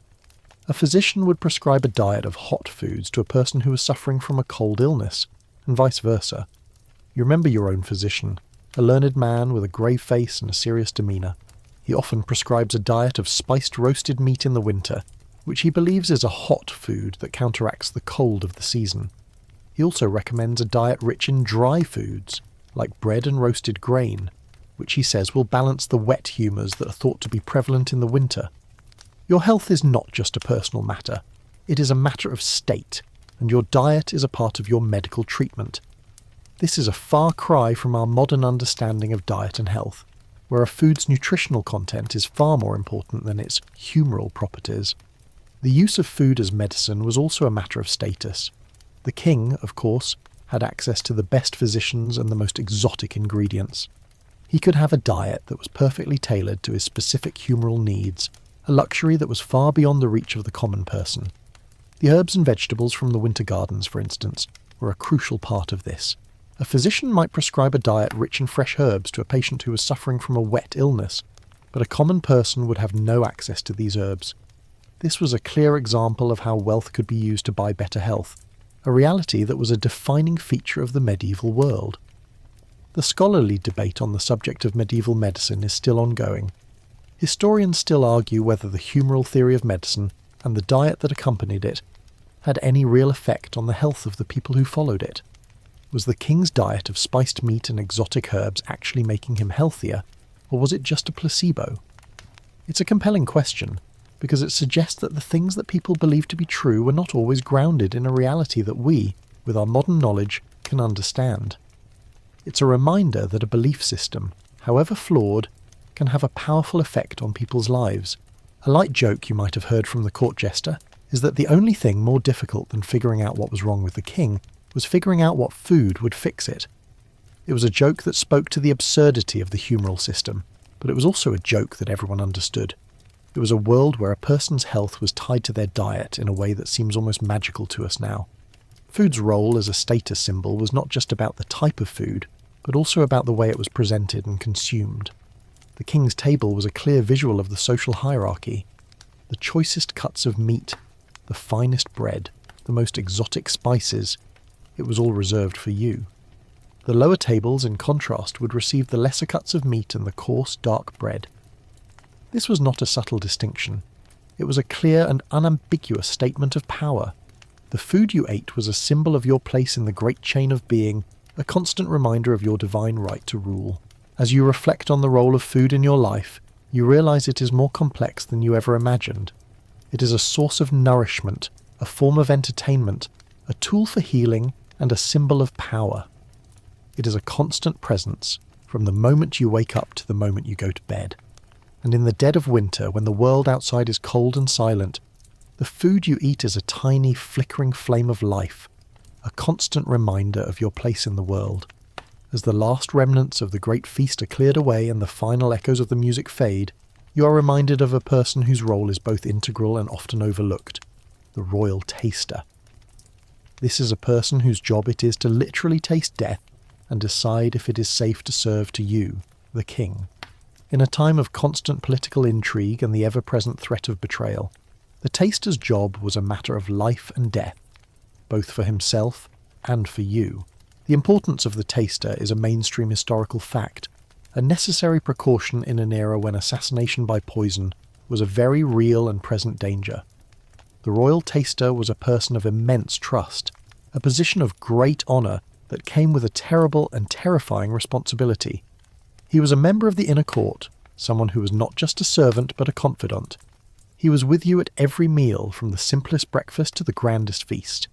A physician would prescribe a diet of hot foods to a person who was suffering from a cold illness, and vice versa. You remember your own physician, a learned man with a grave face and a serious demeanour. He often prescribes a diet of spiced roasted meat in the winter, which he believes is a hot food that counteracts the cold of the season. He also recommends a diet rich in dry foods, like bread and roasted grain, which he says will balance the wet humours that are thought to be prevalent in the winter. Your health is not just a personal matter, it is a matter of state, and your diet is a part of your medical treatment. This is a far cry from our modern understanding of diet and health, where a food's nutritional content is far more important than its humoral properties. The use of food as medicine was also a matter of status. The king, of course, had access to the best physicians and the most exotic ingredients. He could have a diet that was perfectly tailored to his specific humoral needs, a luxury that was far beyond the reach of the common person. The herbs and vegetables from the winter gardens, for instance, were a crucial part of this. A physician might prescribe a diet rich in fresh herbs to a patient who was suffering from a wet illness, but a common person would have no access to these herbs. This was a clear example of how wealth could be used to buy better health, a reality that was a defining feature of the medieval world. The scholarly debate on the subject of medieval medicine is still ongoing. Historians still argue whether the humoral theory of medicine and the diet that accompanied it had any real effect on the health of the people who followed it. Was the king's diet of spiced meat and exotic herbs actually making him healthier, or was it just a placebo? It's a compelling question, because it suggests that the things that people believe to be true were not always grounded in a reality that we, with our modern knowledge, can understand. It's a reminder that a belief system, however flawed, can have a powerful effect on people's lives. A light joke you might have heard from the court jester is that the only thing more difficult than figuring out what was wrong with the king was figuring out what food would fix it. It was a joke that spoke to the absurdity of the humoral system, but it was also a joke that everyone understood. It was a world where a person's health was tied to their diet in a way that seems almost magical to us now. Food's role as a status symbol was not just about the type of food, but also about the way it was presented and consumed. The king's table was a clear visual of the social hierarchy. The choicest cuts of meat, the finest bread, the most exotic spices, it was all reserved for you. The lower tables, in contrast, would receive the lesser cuts of meat and the coarse, dark bread. This was not a subtle distinction. It was a clear and unambiguous statement of power. The food you ate was a symbol of your place in the great chain of being, a constant reminder of your divine right to rule. As you reflect on the role of food in your life, you realize it is more complex than you ever imagined. It is a source of nourishment, a form of entertainment, a tool for healing, and a symbol of power. It is a constant presence, from the moment you wake up to the moment you go to bed. And in the dead of winter, when the world outside is cold and silent, the food you eat is a tiny, flickering flame of life, a constant reminder of your place in the world. As the last remnants of the great feast are cleared away and the final echoes of the music fade, you are reminded of a person whose role is both integral and often overlooked, the royal taster. This is a person whose job it is to literally taste death and decide if it is safe to serve to you, the king. In a time of constant political intrigue and the ever-present threat of betrayal, the taster's job was a matter of life and death, both for himself and for you. The importance of the taster is a mainstream historical fact, a necessary precaution in an era when assassination by poison was a very real and present danger. The royal taster was a person of immense trust, a position of great honour that came with a terrible and terrifying responsibility. He was a member of the inner court, someone who was not just a servant but a confidant. He was with you at every meal, from the simplest breakfast to the grandest feast.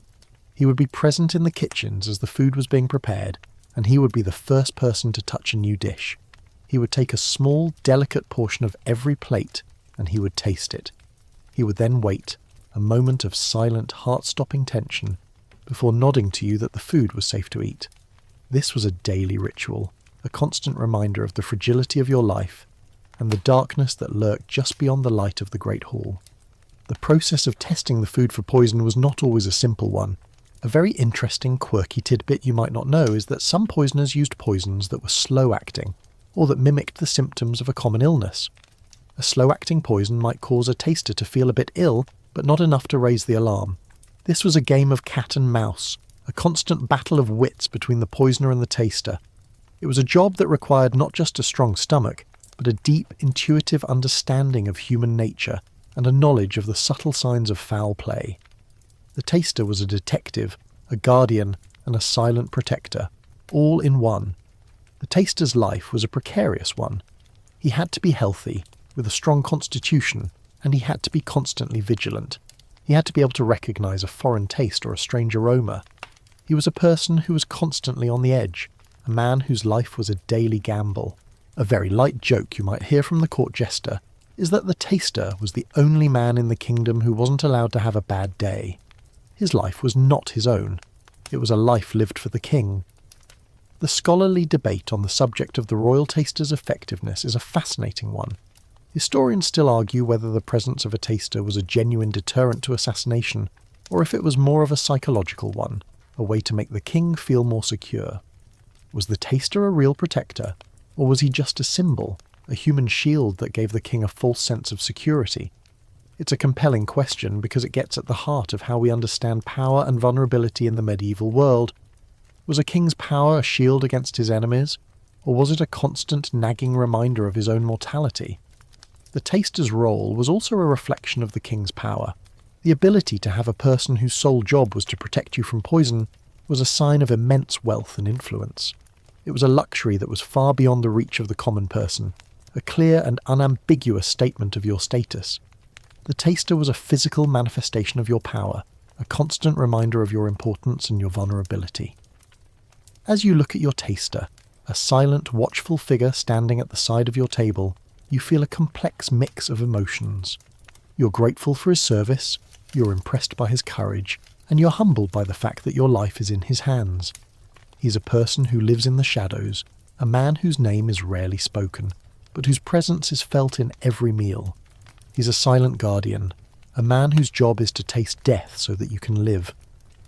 He would be present in the kitchens as the food was being prepared, and he would be the first person to touch a new dish. He would take a small, delicate portion of every plate, and he would taste it. He would then wait, a moment of silent, heart-stopping tension, before nodding to you that the food was safe to eat. This was a daily ritual, a constant reminder of the fragility of your life and the darkness that lurked just beyond the light of the Great Hall. The process of testing the food for poison was not always a simple one. A very interesting, quirky tidbit you might not know is that some poisoners used poisons that were slow-acting, or that mimicked the symptoms of a common illness. A slow-acting poison might cause a taster to feel a bit ill, but not enough to raise the alarm. This was a game of cat and mouse, a constant battle of wits between the poisoner and the taster. It was a job that required not just a strong stomach, but a deep, intuitive understanding of human nature and a knowledge of the subtle signs of foul play. The taster was a detective, a guardian, and a silent protector, all in one. The taster's life was a precarious one. He had to be healthy, with a strong constitution, and he had to be constantly vigilant. He had to be able to recognise a foreign taste or a strange aroma. He was a person who was constantly on the edge, a man whose life was a daily gamble. A very light joke you might hear from the court jester is that the taster was the only man in the kingdom who wasn't allowed to have a bad day. His life was not his own. It was a life lived for the king. The scholarly debate on the subject of the royal taster's effectiveness is a fascinating one. Historians still argue whether the presence of a taster was a genuine deterrent to assassination, or if it was more of a psychological one, a way to make the king feel more secure. Was the taster a real protector, or was he just a symbol, a human shield that gave the king a false sense of security? It's a compelling question because it gets at the heart of how we understand power and vulnerability in the medieval world. Was a king's power a shield against his enemies, or was it a constant nagging reminder of his own mortality? The taster's role was also a reflection of the king's power. The ability to have a person whose sole job was to protect you from poison was a sign of immense wealth and influence. It was a luxury that was far beyond the reach of the common person, a clear and unambiguous statement of your status. The taster was a physical manifestation of your power, a constant reminder of your importance and your vulnerability. As you look at your taster, a silent, watchful figure standing at the side of your table, you feel a complex mix of emotions. You're grateful for his service, you're impressed by his courage, and you're humbled by the fact that your life is in his hands. He's a person who lives in the shadows, a man whose name is rarely spoken, but whose presence is felt in every meal. He's a silent guardian, a man whose job is to taste death so that you can live.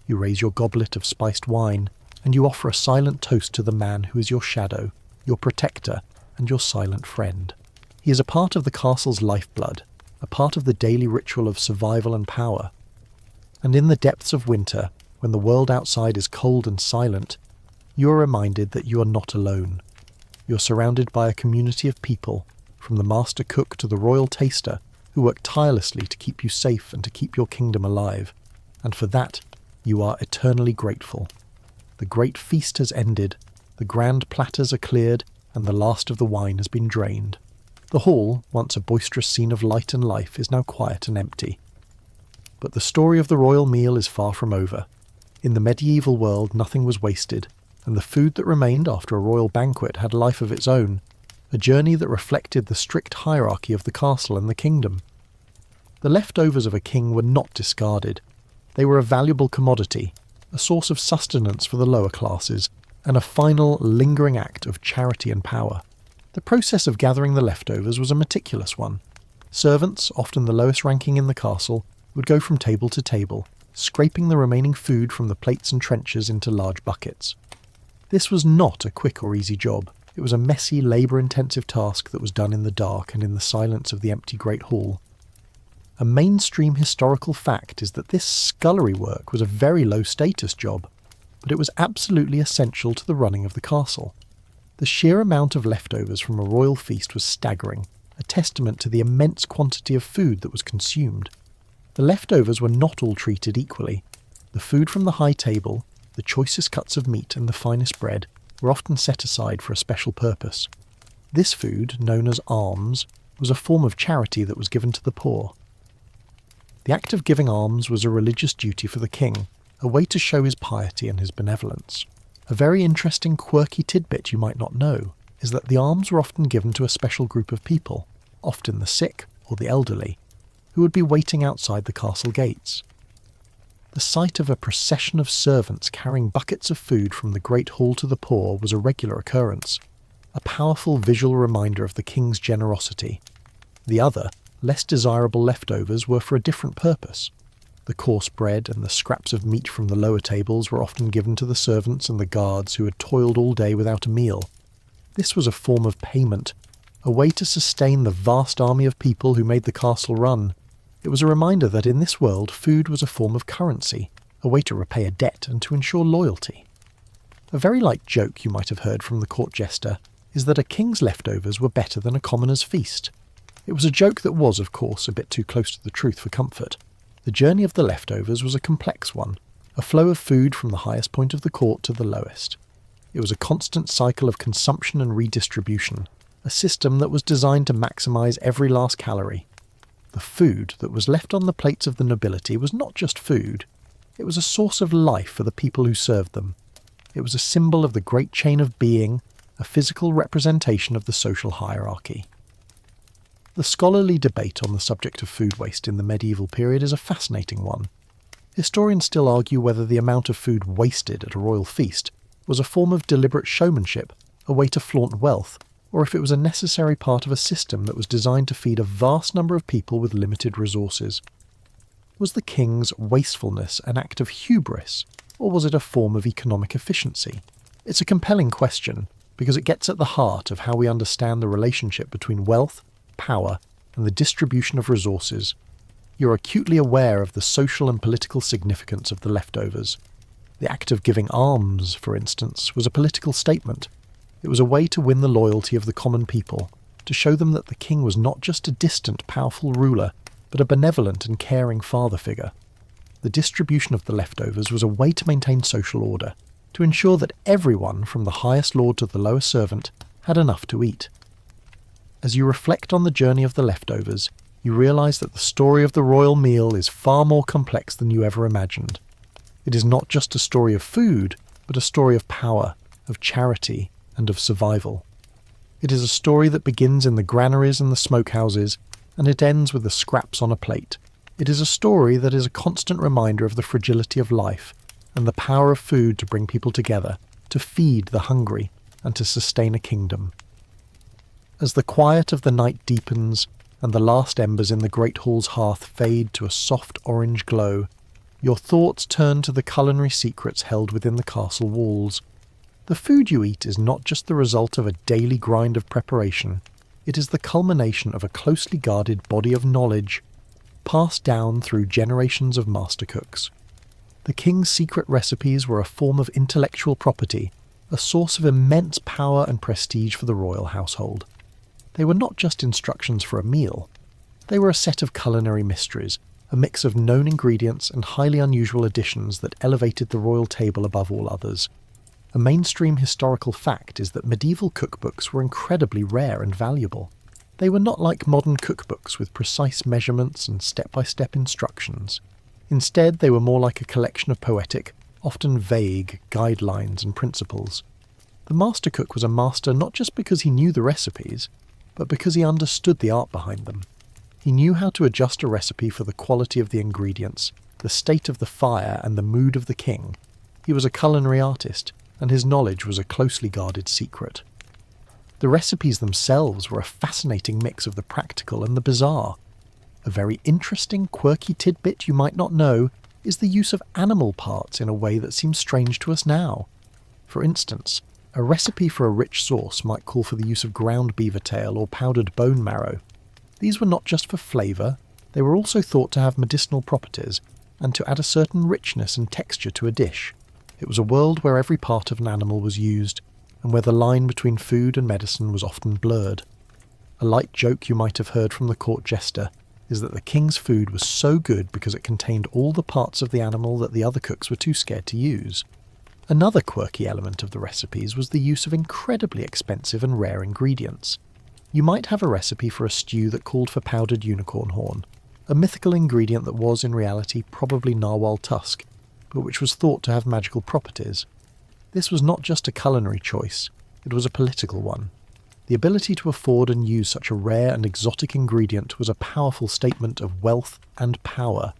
You raise your goblet of spiced wine, and you offer a silent toast to the man who is your shadow, your protector, and your silent friend. He is a part of the castle's lifeblood, a part of the daily ritual of survival and power. And in the depths of winter, when the world outside is cold and silent, you are reminded that you are not alone. You are surrounded by a community of people, from the master cook to the royal taster, who work tirelessly to keep you safe and to keep your kingdom alive. And for that, you are eternally grateful. The great feast has ended, the grand platters are cleared, and the last of the wine has been drained. The hall, once a boisterous scene of light and life, is now quiet and empty. But the story of the royal meal is far from over. In the medieval world, nothing was wasted, and the food that remained after a royal banquet had a life of its own, a journey that reflected the strict hierarchy of the castle and the kingdom. The leftovers of a king were not discarded. They were a valuable commodity, a source of sustenance for the lower classes, and a final, lingering act of charity and power. The process of gathering the leftovers was a meticulous one. Servants, often the lowest ranking in the castle, would go from table to table, scraping the remaining food from the plates and trenchers into large buckets. This was not a quick or easy job. It was a messy, labour-intensive task that was done in the dark and in the silence of the empty Great Hall. A mainstream historical fact is that this scullery work was a very low-status job, but it was absolutely essential to the running of the castle. The sheer amount of leftovers from a royal feast was staggering, a testament to the immense quantity of food that was consumed. The leftovers were not all treated equally. The food from the high table, the choicest cuts of meat and the finest bread, were often set aside for a special purpose. This food, known as alms, was a form of charity that was given to the poor. The act of giving alms was a religious duty for the king, a way to show his piety and his benevolence. A very interesting, quirky tidbit you might not know is that the alms were often given to a special group of people, often the sick or the elderly, who would be waiting outside the castle gates. The sight of a procession of servants carrying buckets of food from the Great Hall to the poor was a regular occurrence, a powerful visual reminder of the king's generosity. The other, less desirable leftovers were for a different purpose. The coarse bread and the scraps of meat from the lower tables were often given to the servants and the guards who had toiled all day without a meal. This was a form of payment, a way to sustain the vast army of people who made the castle run. It was a reminder that in this world food was a form of currency, a way to repay a debt and to ensure loyalty. A very light joke you might have heard from the court jester is that a king's leftovers were better than a commoner's feast. It was a joke that was, of course, a bit too close to the truth for comfort. The journey of the leftovers was a complex one, a flow of food from the highest point of the court to the lowest. It was a constant cycle of consumption and redistribution, a system that was designed to maximise every last calorie. The food that was left on the plates of the nobility was not just food. It was a source of life for the people who served them. It was a symbol of the great chain of being, a physical representation of the social hierarchy. The scholarly debate on the subject of food waste in the medieval period is a fascinating one. Historians still argue whether the amount of food wasted at a royal feast was a form of deliberate showmanship, a way to flaunt wealth, or if it was a necessary part of a system that was designed to feed a vast number of people with limited resources. Was the king's wastefulness an act of hubris, or was it a form of economic efficiency? It's a compelling question, because it gets at the heart of how we understand the relationship between wealth, power, and the distribution of resources. You're acutely aware of the social and political significance of the leftovers. The act of giving alms, for instance, was a political statement. It was a way to win the loyalty of the common people, to show them that the king was not just a distant, powerful ruler, but a benevolent and caring father figure. The distribution of the leftovers was a way to maintain social order, to ensure that everyone, from the highest lord to the lowest servant, had enough to eat. As you reflect on the journey of the leftovers, you realise that the story of the royal meal is far more complex than you ever imagined. It is not just a story of food, but a story of power, of charity, and of survival. It is a story that begins in the granaries and the smokehouses, and it ends with the scraps on a plate. It is a story that is a constant reminder of the fragility of life, and the power of food to bring people together, to feed the hungry, and to sustain a kingdom. As the quiet of the night deepens, and the last embers in the great hall's hearth fade to a soft orange glow, Your thoughts turn to the culinary secrets held within the castle walls. The food you eat is not just the result of a daily grind of preparation, it is the culmination of a closely guarded body of knowledge, passed down through generations of master cooks. The king's secret recipes were a form of intellectual property, a source of immense power and prestige for the royal household. They were not just instructions for a meal. They were a set of culinary mysteries, a mix of known ingredients and highly unusual additions that elevated the royal table above all others. A mainstream historical fact is that medieval cookbooks were incredibly rare and valuable. They were not like modern cookbooks with precise measurements and step-by-step instructions. Instead, they were more like a collection of poetic, often vague, guidelines and principles. The master cook was a master not just because he knew the recipes, but because he understood the art behind them. He knew how to adjust a recipe for the quality of the ingredients, the state of the fire and the mood of the king. He was a culinary artist, and his knowledge was a closely guarded secret. The recipes themselves were a fascinating mix of the practical and the bizarre. A very interesting, quirky tidbit you might not know is the use of animal parts in a way that seems strange to us now. For instance, a recipe for a rich sauce might call for the use of ground beaver tail or powdered bone marrow. These were not just for flavour, they were also thought to have medicinal properties and to add a certain richness and texture to a dish. It was a world where every part of an animal was used, and where the line between food and medicine was often blurred. A light joke you might have heard from the court jester is that the king's food was so good because it contained all the parts of the animal that the other cooks were too scared to use. Another quirky element of the recipes was the use of incredibly expensive and rare ingredients. You might have a recipe for a stew that called for powdered unicorn horn, a mythical ingredient that was in reality probably narwhal tusk, but which was thought to have magical properties. This was not just a culinary choice, it was a political one. The ability to afford and use such a rare and exotic ingredient was a powerful statement of wealth and power.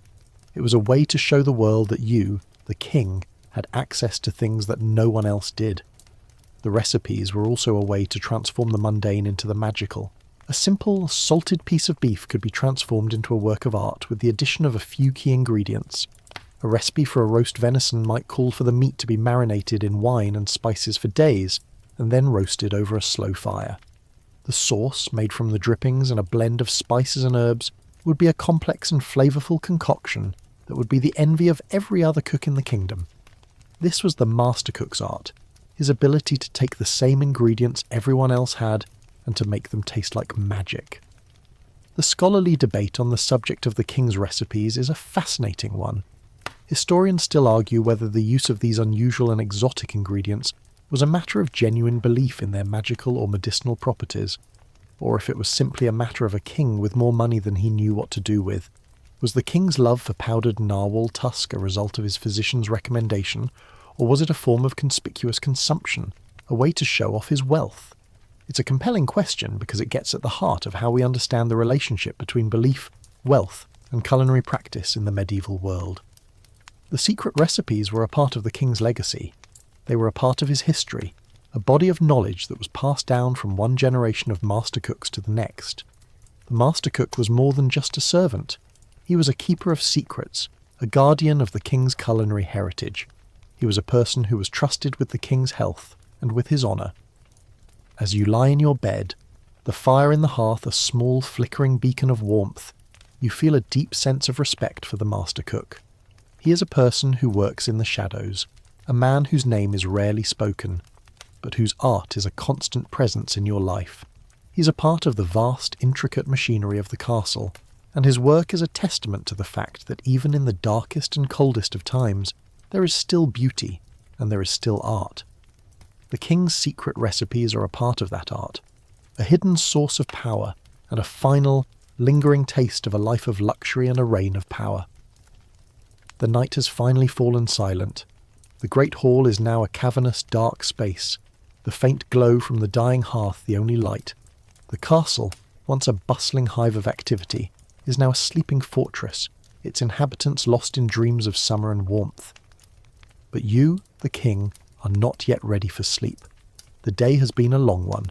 It was a way to show the world that you, the king, had access to things that no one else did. The recipes were also a way to transform the mundane into the magical. A simple, salted piece of beef could be transformed into a work of art with the addition of a few key ingredients. A recipe for a roast venison might call for the meat to be marinated in wine and spices for days, and then roasted over a slow fire. The sauce, made from the drippings and a blend of spices and herbs, would be a complex and flavourful concoction that would be the envy of every other cook in the kingdom. This was the master cook's art, his ability to take the same ingredients everyone else had and to make them taste like magic. The scholarly debate on the subject of the king's recipes is a fascinating one. Historians still argue whether the use of these unusual and exotic ingredients was a matter of genuine belief in their magical or medicinal properties, or if it was simply a matter of a king with more money than he knew what to do with. Was the king's love for powdered narwhal tusk a result of his physician's recommendation, or was it a form of conspicuous consumption, a way to show off his wealth? It's a compelling question because it gets at the heart of how we understand the relationship between belief, wealth, and culinary practice in the medieval world. The secret recipes were a part of the king's legacy. They were a part of his history, a body of knowledge that was passed down from one generation of master cooks to the next. The master cook was more than just a servant. He was a keeper of secrets, a guardian of the king's culinary heritage. He was a person who was trusted with the king's health and with his honour. As you lie in your bed, the fire in the hearth a small flickering beacon of warmth, you feel a deep sense of respect for the master cook. He is a person who works in the shadows, a man whose name is rarely spoken, but whose art is a constant presence in your life. He is a part of the vast, intricate machinery of the castle, and his work is a testament to the fact that even in the darkest and coldest of times, there is still beauty, and there is still art. The king's secret recipes are a part of that art, a hidden source of power, and a final, lingering taste of a life of luxury and a reign of power. The night has finally fallen silent. The great hall is now a cavernous, dark space, the faint glow from the dying hearth the only light. The castle, once a bustling hive of activity, is now a sleeping fortress, its inhabitants lost in dreams of summer and warmth. But you, the king, are not yet ready for sleep. The day has been a long one,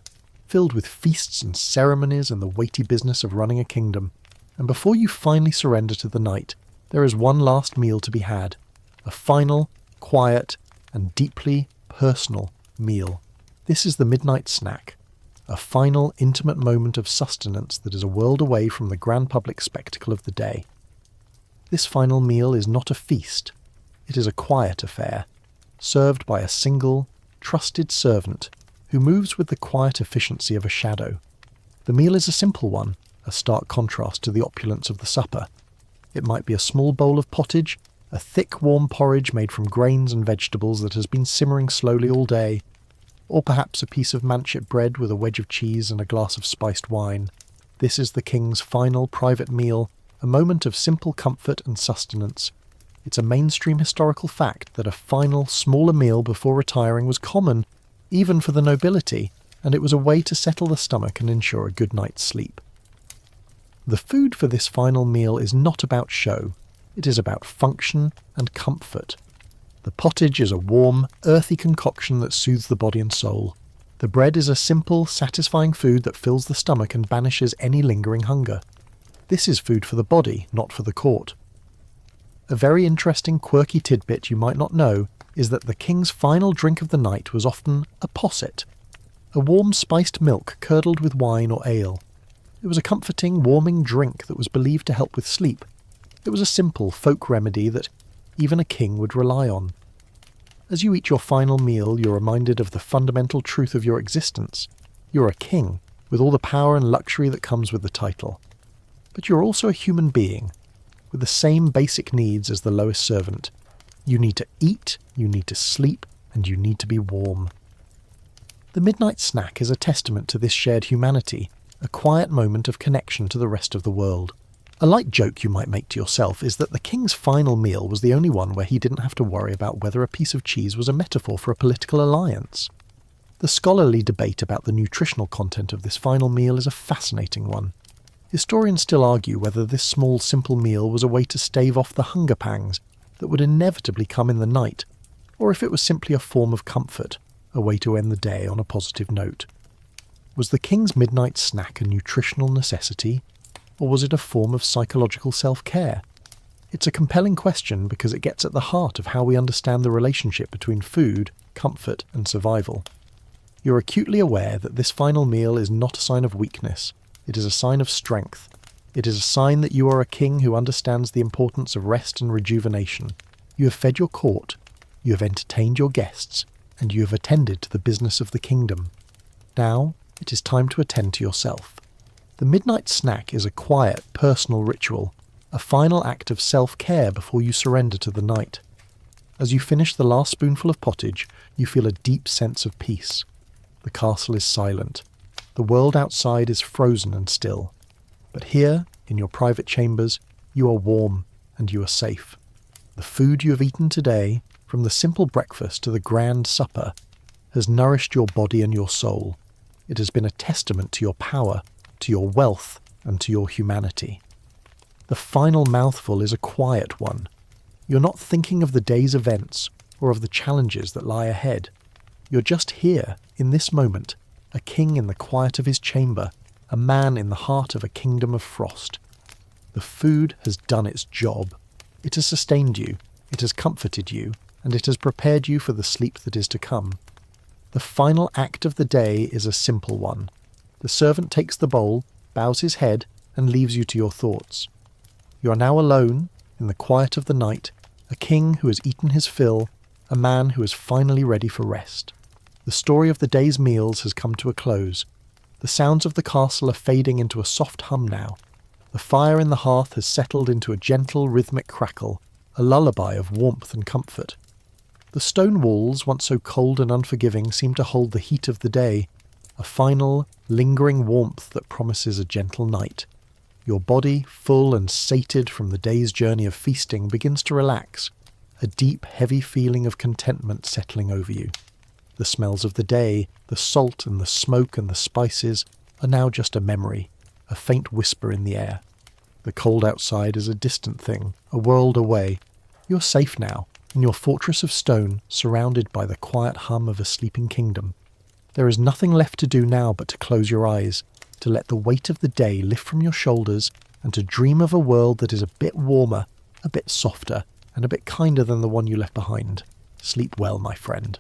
filled with feasts and ceremonies and the weighty business of running a kingdom, and before you finally surrender to the night, there is one last meal to be had, a final, quiet, and deeply personal meal. This is the midnight snack, a final, intimate moment of sustenance that is a world away from the grand public spectacle of the day. This final meal is not a feast. It is a quiet affair, served by a single, trusted servant who moves with the quiet efficiency of a shadow. The meal is a simple one, a stark contrast to the opulence of the supper. It might be a small bowl of pottage, a thick, warm porridge made from grains and vegetables that has been simmering slowly all day, or perhaps a piece of manchet bread with a wedge of cheese and a glass of spiced wine. This is the king's final private meal, a moment of simple comfort and sustenance. It's a mainstream historical fact that a final, smaller meal before retiring was common, even for the nobility, and it was a way to settle the stomach and ensure a good night's sleep. The food for this final meal is not about show. It is about function and comfort. The pottage is a warm, earthy concoction that soothes the body and soul. The bread is a simple, satisfying food that fills the stomach and banishes any lingering hunger. This is food for the body, not for the court. A very interesting, quirky tidbit you might not know is that the king's final drink of the night was often a posset, a warm spiced milk curdled with wine or ale. It was a comforting, warming drink that was believed to help with sleep. It was a simple folk remedy that even a king would rely on. As you eat your final meal, you're reminded of the fundamental truth of your existence. You're a king, with all the power and luxury that comes with the title. But you're also a human being, with the same basic needs as the lowest servant. You need to eat, you need to sleep, and you need to be warm. The midnight snack is a testament to this shared humanity, a quiet moment of connection to the rest of the world. A light joke you might make to yourself is that the king's final meal was the only one where he didn't have to worry about whether a piece of cheese was a metaphor for a political alliance. The scholarly debate about the nutritional content of this final meal is a fascinating one. Historians still argue whether this small, simple meal was a way to stave off the hunger pangs that would inevitably come in the night, or if it was simply a form of comfort, a way to end the day on a positive note. Was the king's midnight snack a nutritional necessity, or was it a form of psychological self-care? It's a compelling question because it gets at the heart of how we understand the relationship between food, comfort, and survival. You're acutely aware that this final meal is not a sign of weakness. It is a sign of strength. It is a sign that you are a king who understands the importance of rest and rejuvenation. You have fed your court, you have entertained your guests, and you have attended to the business of the kingdom. Now, it is time to attend to yourself. The midnight snack is a quiet, personal ritual, a final act of self-care before you surrender to the night. As you finish the last spoonful of pottage, you feel a deep sense of peace. The castle is silent. The world outside is frozen and still. But here, in your private chambers, you are warm and you are safe. The food you have eaten today, from the simple breakfast to the grand supper, has nourished your body and your soul. It has been a testament to your power, to your wealth, and to your humanity. The final mouthful is a quiet one. You're not thinking of the day's events or of the challenges that lie ahead. You're just here, in this moment, a king in the quiet of his chamber, a man in the heart of a kingdom of frost. The food has done its job. It has sustained you, it has comforted you, and it has prepared you for the sleep that is to come. The final act of the day is a simple one. The servant takes the bowl, bows his head, and leaves you to your thoughts. You are now alone, in the quiet of the night, a king who has eaten his fill, a man who is finally ready for rest. The story of the day's meals has come to a close. The sounds of the castle are fading into a soft hum now. The fire in the hearth has settled into a gentle, rhythmic crackle, a lullaby of warmth and comfort. The stone walls, once so cold and unforgiving, seem to hold the heat of the day, a final, lingering warmth that promises a gentle night. Your body, full and sated from the day's journey of feasting, begins to relax, a deep, heavy feeling of contentment settling over you. The smells of the day, the salt and the smoke and the spices, are now just a memory, a faint whisper in the air. The cold outside is a distant thing, a world away. You're safe now, in your fortress of stone, surrounded by the quiet hum of a sleeping kingdom. There is nothing left to do now but to close your eyes, to let the weight of the day lift from your shoulders, and to dream of a world that is a bit warmer, a bit softer and a bit kinder than the one you left behind. Sleep well, my friend.